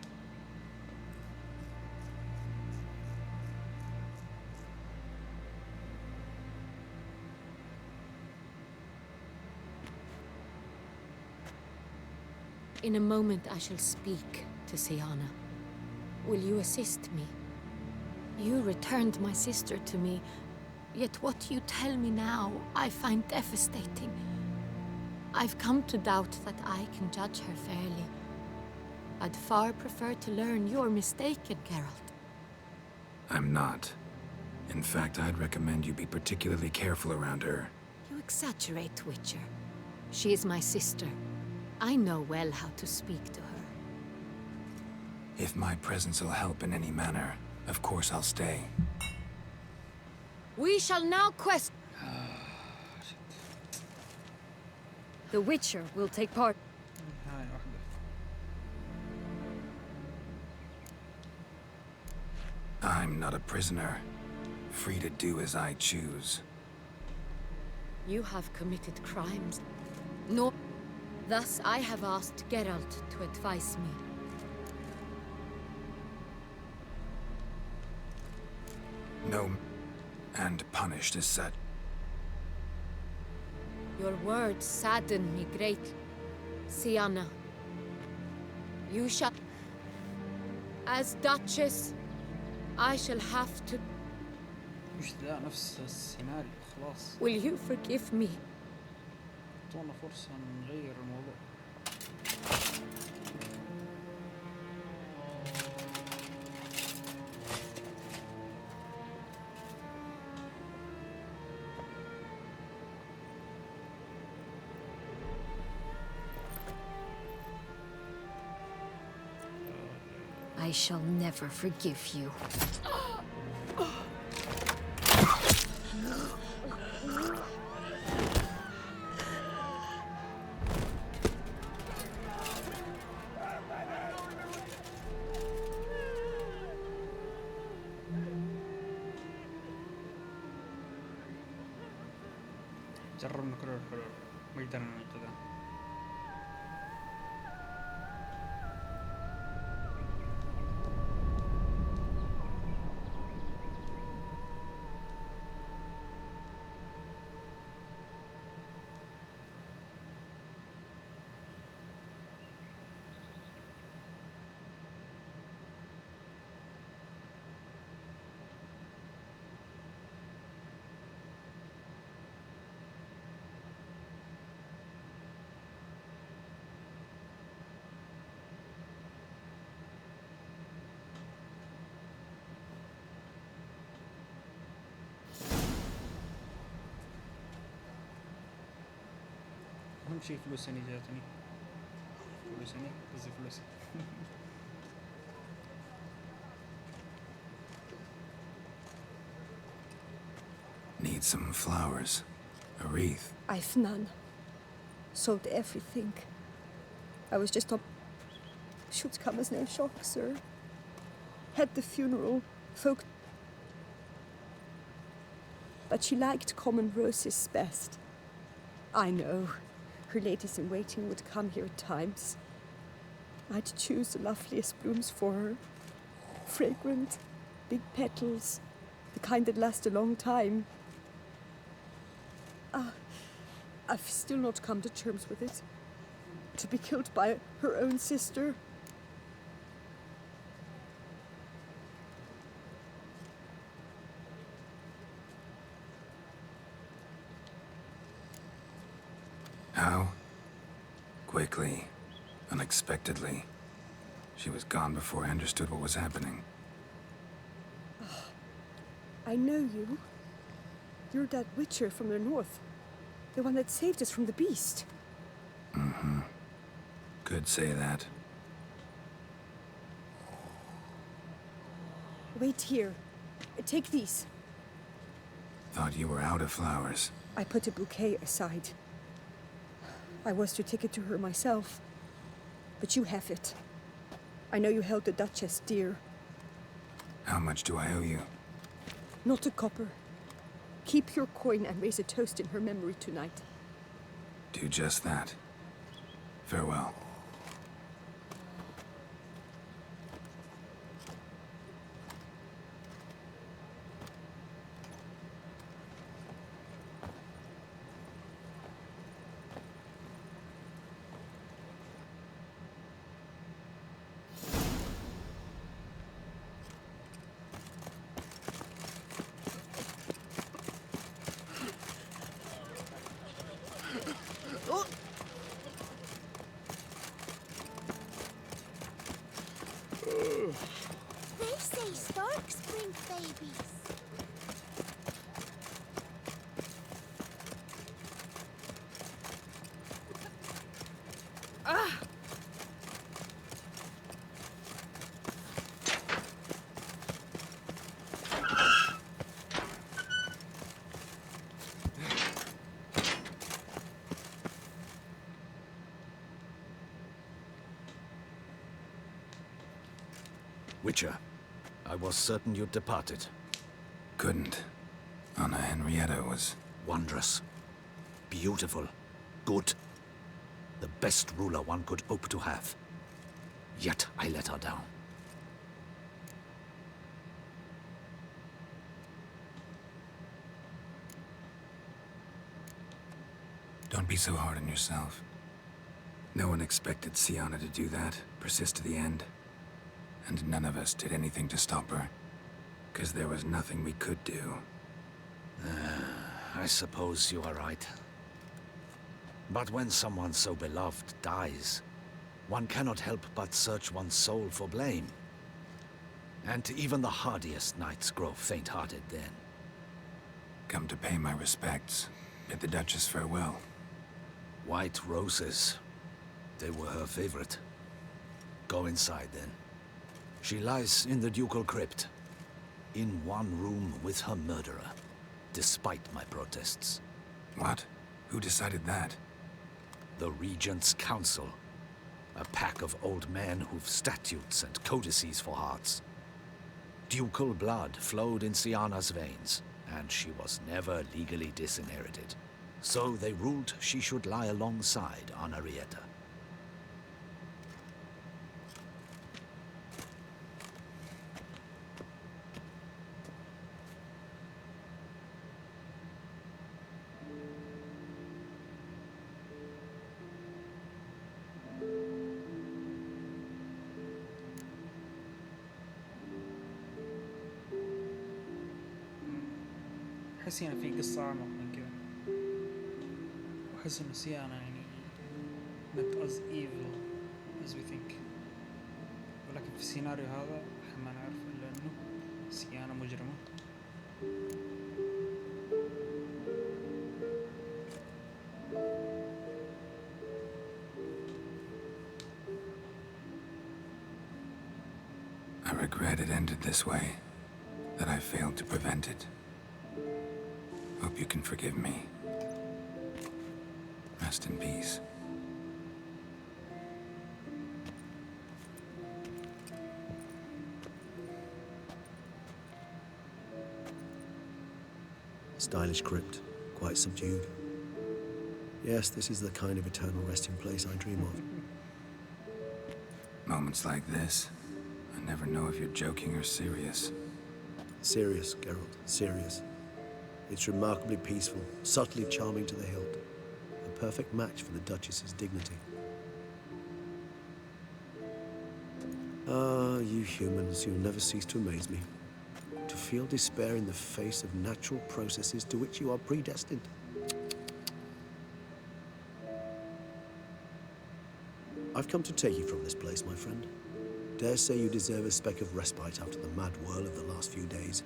In a moment I shall speak to Siana. Will you assist me? You returned my sister to me, yet what you tell me now I find devastating. I've come to doubt that I can judge her fairly. I'd far prefer to learn you're mistaken, Geralt. I'm not. In fact, I'd recommend you be particularly careful around her. You exaggerate, Witcher. She is my sister. I know well how to speak to her. If my presence will help in any manner, of course I'll stay. We shall now quest... The Witcher will take part. هاي واحدة. I'm not a prisoner. Free to do as I choose. You have committed crimes. No. Thus, I have asked Geralt to advise me. No, and punished as such. Your words sadden me greatly. Siana, you shall... As Duchess, I shall have to... مش لا نفس السيناريو خلاص. Will you forgive me? اعطونا فرصة نغير الموضوع. I shall never forgive you. جربنا كل الحلول ما قدرنا ننقذها. أهم شيء فلوسني جاتني. فلوسني قصدي فلوسي. Need some flowers. A wreath. I've none. Sold everything. I was just up. Should come as no shock, sir. Had the funeral. Folk. But she liked common roses best. I know. Her ladies in waiting would come here at times. I'd choose the loveliest blooms for her. Fragrant, big petals, the kind that last a long time. I've still not come to terms with it. To be killed by her own sister. How? Quickly. Unexpectedly. She was gone before I understood what was happening. I know you. You're that witcher from the north. The one that saved us from the beast. Mm-hmm. Could say that. Wait here. Take these. Thought you were out of flowers. I put a bouquet aside. I was to take it to her myself. But you have it. I know you held the Duchess dear. How much do I owe you? Not a copper. Keep your coin and raise a toast in her memory tonight. Do just that. Farewell. They say storks bring babies. Witcher, I was certain you'd departed. Couldn't. Anna Henrietta was... Wondrous. Beautiful. Good. The best ruler one could hope to have. Yet I let her down. Don't be so hard on yourself. No one expected Sienna to do that, persist to the end. And none of us did anything to stop her. 'Cause there was nothing we could do. I suppose you are right. But when someone so beloved dies, one cannot help but search one's soul for blame. And even the hardiest knights grow faint-hearted then. Come to pay my respects. Bid the Duchess farewell. White roses. They were her favorite. Go inside then. She lies in the ducal crypt, in one room with her murderer, despite my protests. What? Who decided that? The Regent's Council. A pack of old men who've statutes and codices for hearts. Ducal blood flowed in Sienna's veins, and she was never legally disinherited. So they ruled she should lie alongside Henrietta. أحس هنا في قصة أعمق من كذا، وأحس إنه سيانا يعني not as evil as we think، ولكن في السيناريو هذا إحنا ما نعرف إلا إنه سيانا مجرمة. I regret it ended this way, that I failed to prevent it. Hope you can forgive me. Rest in peace. Stylish crypt, quite subdued. Yes, this is the kind of eternal resting place I dream of. Moments like this, I never know if you're joking or serious. Serious, Geralt, serious. It's remarkably peaceful, subtly charming to the hilt. A perfect match for the Duchess's dignity. Ah, you humans, you'll never cease to amaze me. To feel despair in the face of natural processes to which you are predestined. I've come to take you from this place, my friend. Dare say you deserve a speck of respite after the mad whirl of the last few days.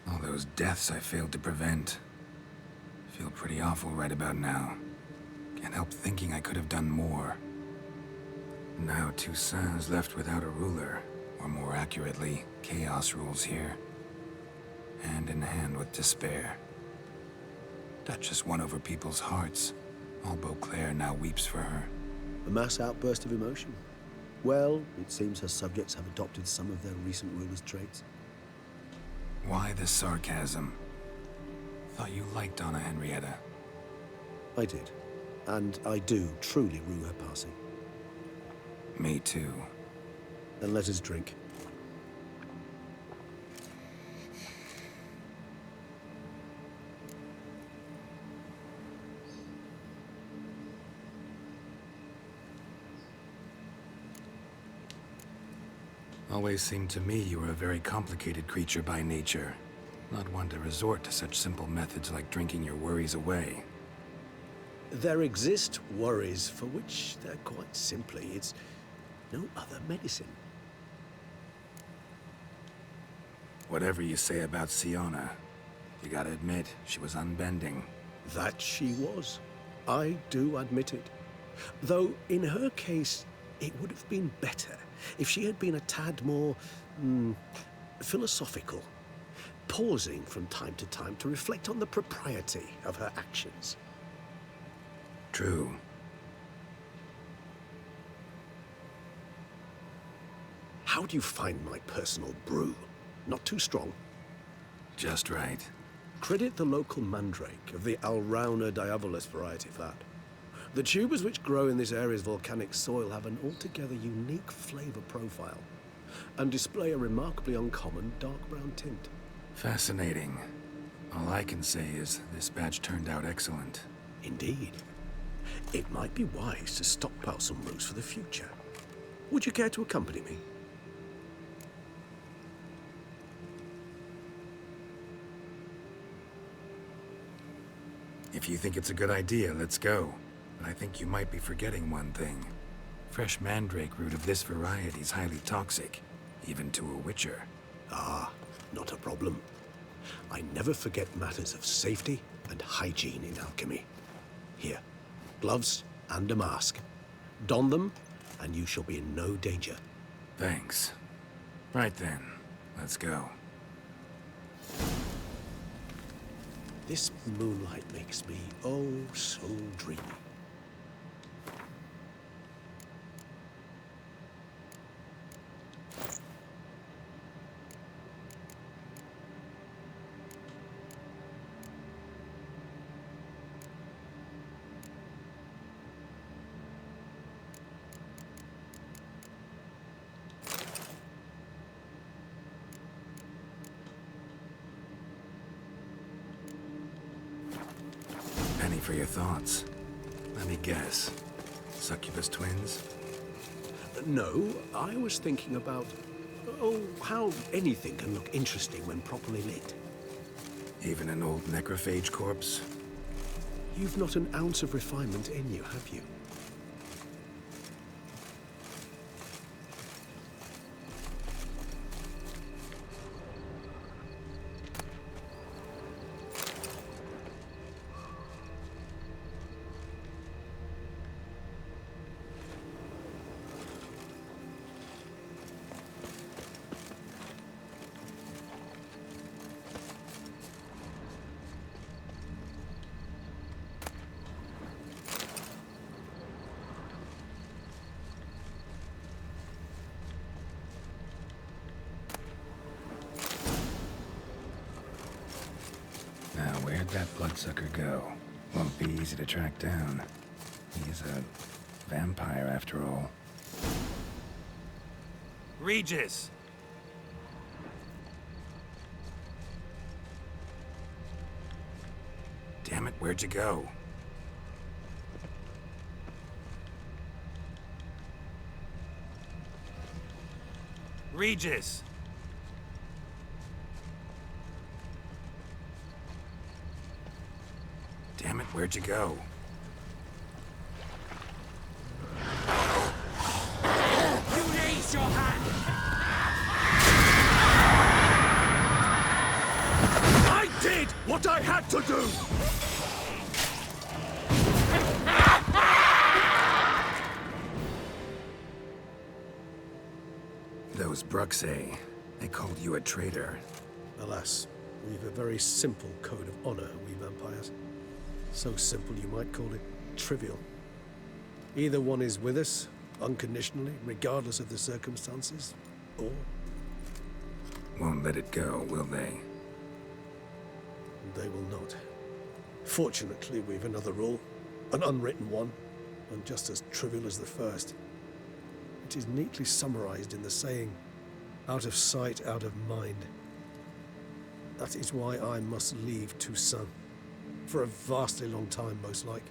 All those deaths I failed to prevent. Feel pretty awful right about now. Can't help thinking I could have done more. Now Toussaint's left without a ruler, or more accurately, chaos rules here. Hand in hand with despair. Duchess won over people's hearts. All Beauclair now weeps for her. A mass outburst of emotion. Well, it seems her subjects have adopted some of their recent ruler's traits. Why the sarcasm? Thought you liked Donna Henrietta. I did. And I do truly rue her passing. Me too. Then let us drink. Always seemed to me you were a very complicated creature by nature. Not one to resort to such simple methods like drinking your worries away. There exist worries for which they're quite simply, it's no other medicine. Whatever you say about Siona, you gotta admit, she was unbending. That she was. I do admit it. Though, in her case, it would have been better if she had been a tad more, philosophical, pausing from time to time to reflect on the propriety of her actions. True. How do you find my personal brew? Not too strong? Just right. Credit the local mandrake of the Alrauna diabolus variety for that. The tubers which grow in this area's volcanic soil have an altogether unique flavor profile and display a remarkably uncommon dark brown tint. Fascinating. All I can say is this batch turned out excellent. Indeed. It might be wise to stockpile some brews for the future. Would you care to accompany me? If you think it's a good idea, let's go. But I think you might be forgetting one thing. Fresh mandrake root of this variety is highly toxic, even to a witcher. Ah, not a problem. I never forget matters of safety and hygiene in alchemy. Here, gloves and a mask. Don them, and you shall be in no danger. Thanks. Right then, let's go. This moonlight makes me, oh, so dreamy. Penny for your thoughts. Let me guess. Succubus twins? No, I was thinking about, how anything can look interesting when properly lit. Even an old necrophage corpse? You've not an ounce of refinement in you, have you? that bloodsucker go? Won't be easy to track down. He's a vampire after all. Regis! Damn it, where'd you go? Regis! Damn it, where'd you go? You raise your hand! I did what I had to do! Those Bruxae, they called you a traitor. Alas, we've a very simple code of honor, we vampires. So simple you might call it trivial. Either one is with us, unconditionally, regardless of the circumstances, or... Won't let it go, will they? They will not. Fortunately, we've another rule, an unwritten one, and just as trivial as the first. It is neatly summarized in the saying, out of sight, out of mind. That is why I must leave Toussaint. For a vastly long time, most like.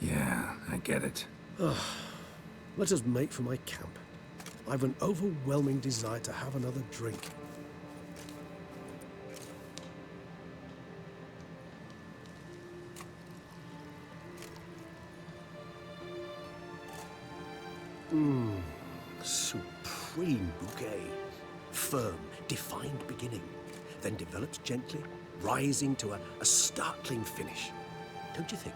Yeah, I get it. Let us make for my camp. I've an overwhelming desire to have another drink. Supreme bouquet. Firm, defined beginning, then develops gently, rising to a startling finish. Don't you think?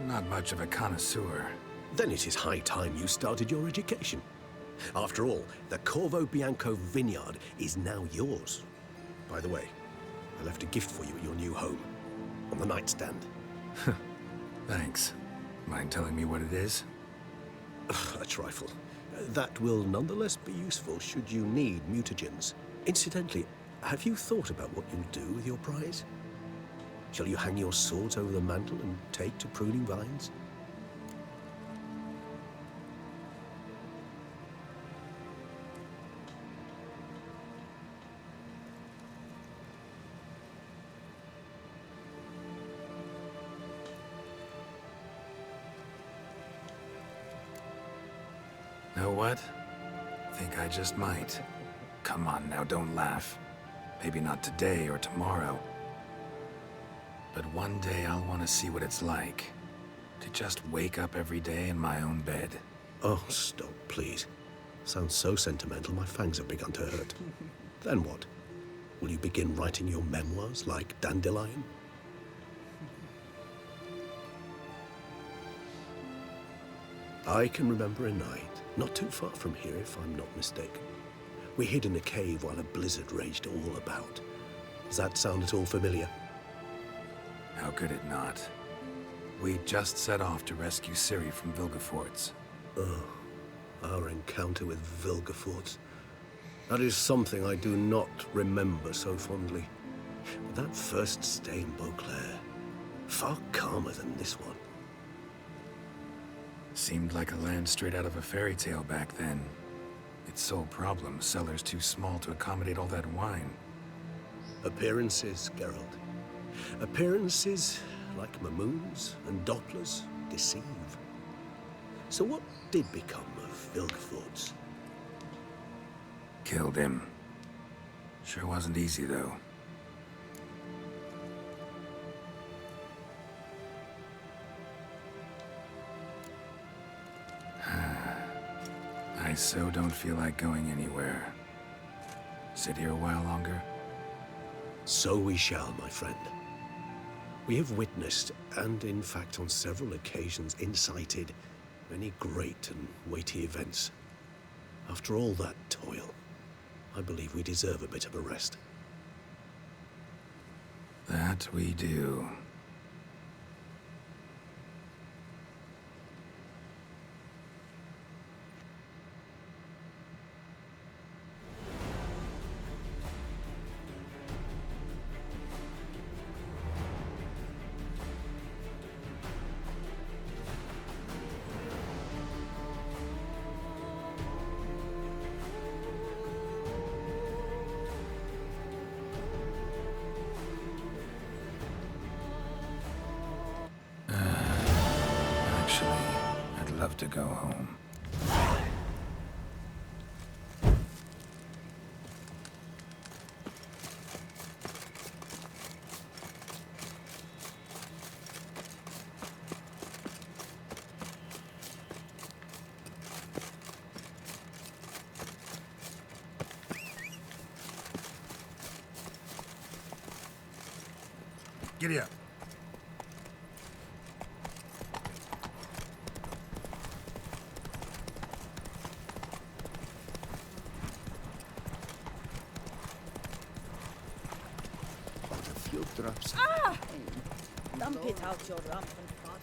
Not much of a connoisseur. Then it is high time you started your education. After all, the Corvo Bianco vineyard is now yours. By the way, I left a gift for you at your new home, on the nightstand. Thanks. Mind telling me what it is? A trifle. That will nonetheless be useful should you need mutagens. Incidentally, have you thought about what you'll do with your prize? Shall you hang your swords over the mantle and take to pruning vines? Know what? Think I just might. Come on now, don't laugh. Maybe not today or tomorrow. But one day I'll want to see what it's like. To just wake up every day in my own bed. Oh, stop, please. Sounds so sentimental, my fangs have begun to hurt. Then what? Will you begin writing your memoirs like Dandelion? I can remember a night, not too far from here if I'm not mistaken. We hid in a cave while a blizzard raged all about. Does that sound at all familiar? How could it not? We just set off to rescue Ciri from Vilgefortz. Oh, our encounter with Vilgefortz. That is something I do not remember so fondly. But that first stay in Beauclair, far calmer than this one. Seemed like a land straight out of a fairy tale back then. Its sole problem, cellars too small to accommodate all that wine. Appearances, Geralt. Appearances, like Mamoons and Dopplers, deceive. So what did become of Vilgefortz? Killed him. Sure wasn't easy, though. I so don't feel like going anywhere. Sit here a while longer? So we shall, my friend. We have witnessed, and in fact on several occasions incited, many great and weighty events. After all that toil, I believe we deserve a bit of a rest. That we do. to go home. Giddy up. But a few drops. Ah! Dump it out your rampant fart.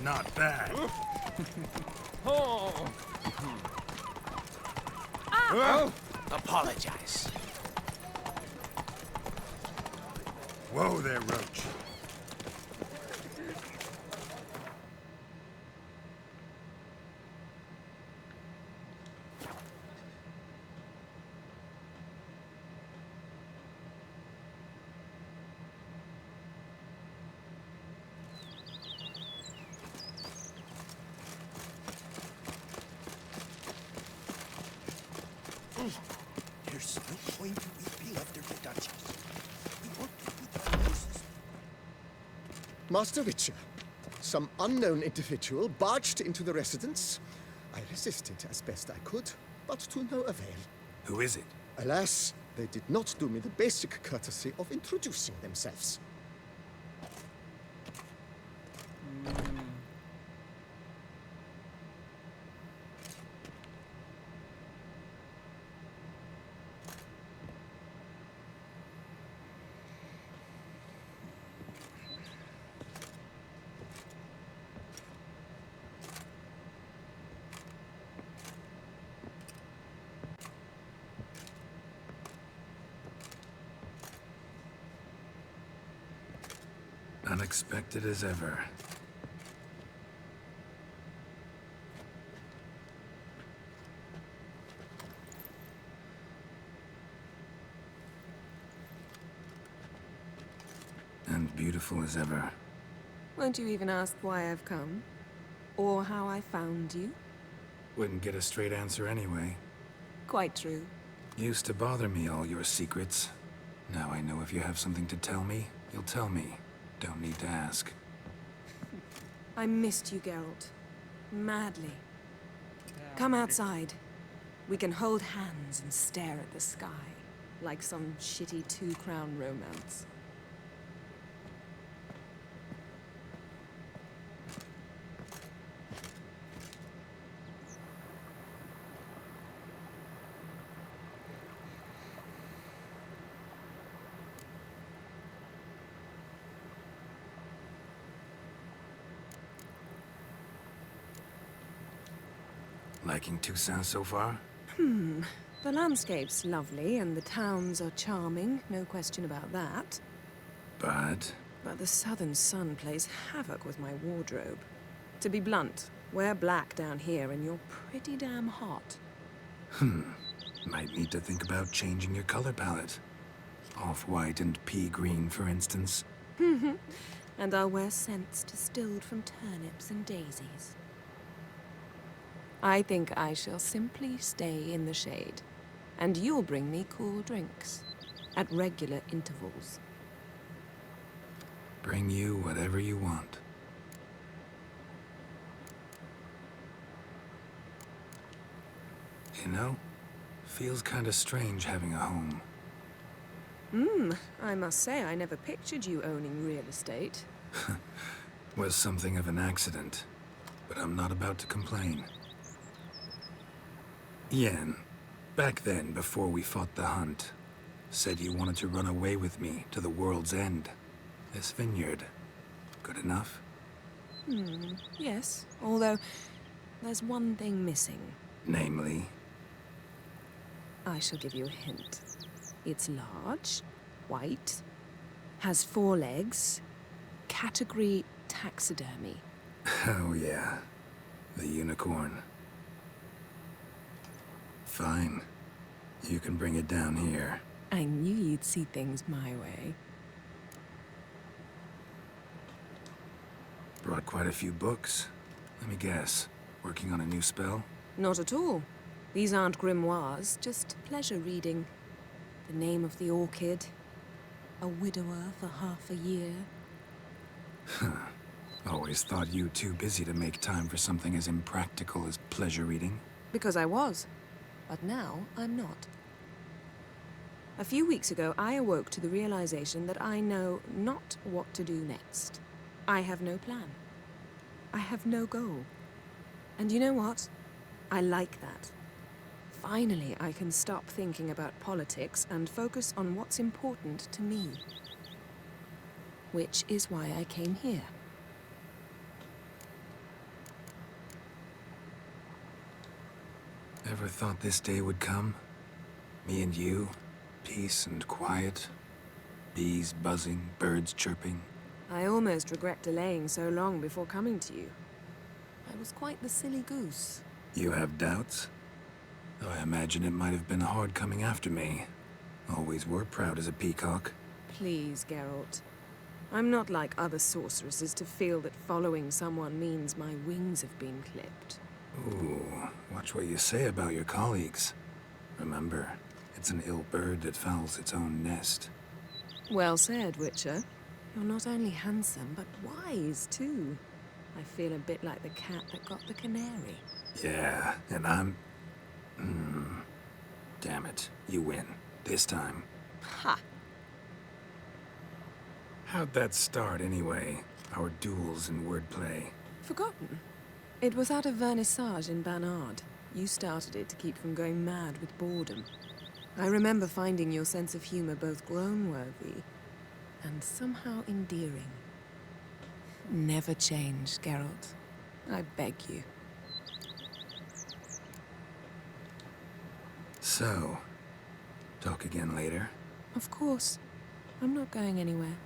Not bad. Apologize. Whoa there, Roach. There's no point in weeping after the Duchess. We want to put our horses. Master Witcher, some unknown individual barged into the residence. I resisted as best I could, but to no avail. Who is it? Alas, they did not do me the basic courtesy of introducing themselves. Unexpected as ever. And beautiful as ever. Won't you even ask why I've come? Or how I found you? Wouldn't get a straight answer anyway. Quite true. Used to bother me, all your secrets. Now I know if you have something to tell me, you'll tell me. Don't need to ask. I missed you, Geralt. Madly. Come outside. We can hold hands and stare at the sky. Like some shitty two-crown romance. Liking Toussaint so far? The landscape's lovely and the towns are charming, no question about that. But But the southern sun plays havoc with my wardrobe. To be blunt, wear black down here and you're pretty damn hot. Might need to think about changing your color palette. Off-white and pea green, for instance. And I'll wear scents distilled from turnips and daisies. I think I shall simply stay in the shade. And you'll bring me cool drinks. At regular intervals. Bring you whatever you want. You know, feels kinda strange having a home. I must say I never pictured you owning real estate. Was something of an accident, but I'm not about to complain. Yen, back then, before we fought the hunt, said you wanted to run away with me to the world's end. This vineyard. Good enough? Yes, although there's one thing missing. Namely, I shall give you a hint. It's large, white, has 4 legs, category taxidermy. oh yeah, the unicorn. Fine. You can bring it down here. I knew you'd see things my way. Brought quite a few books. Let me guess. Working on a new spell? Not at all. These aren't grimoires, just pleasure reading. The Name of the Orchid. A widower for half a year. Always thought you too busy to make time for something as impractical as pleasure reading. Because I was. But now, I'm not. A few weeks ago, I awoke to the realization that I know not what to do next. I have no plan. I have no goal. And you know what? I like that. Finally, I can stop thinking about politics and focus on what's important to me. Which is why I came here. Ever thought this day would come? Me and you, peace and quiet. Bees buzzing, birds chirping. I almost regret delaying so long before coming to you. I was quite the silly goose. You have doubts? Oh, I imagine it might have been hard coming after me. Always were proud as a peacock. Please, Geralt. I'm not like other sorceresses to feel that following someone means my wings have been clipped. Ooh, watch what you say about your colleagues. Remember, it's an ill bird that fouls its own nest. Well said, Witcher. You're not only handsome, but wise, too. I feel a bit like the cat that got the canary. Yeah, and I'm... Damn it, you win. This time. Ha! How'd that start, anyway? Our duels and wordplay. Forgotten. It was at a vernissage in Banard. You started it to keep from going mad with boredom. I remember finding your sense of humor both groan-worthy and somehow endearing. Never change, Geralt. I beg you. So, talk again later? Of course. I'm not going anywhere.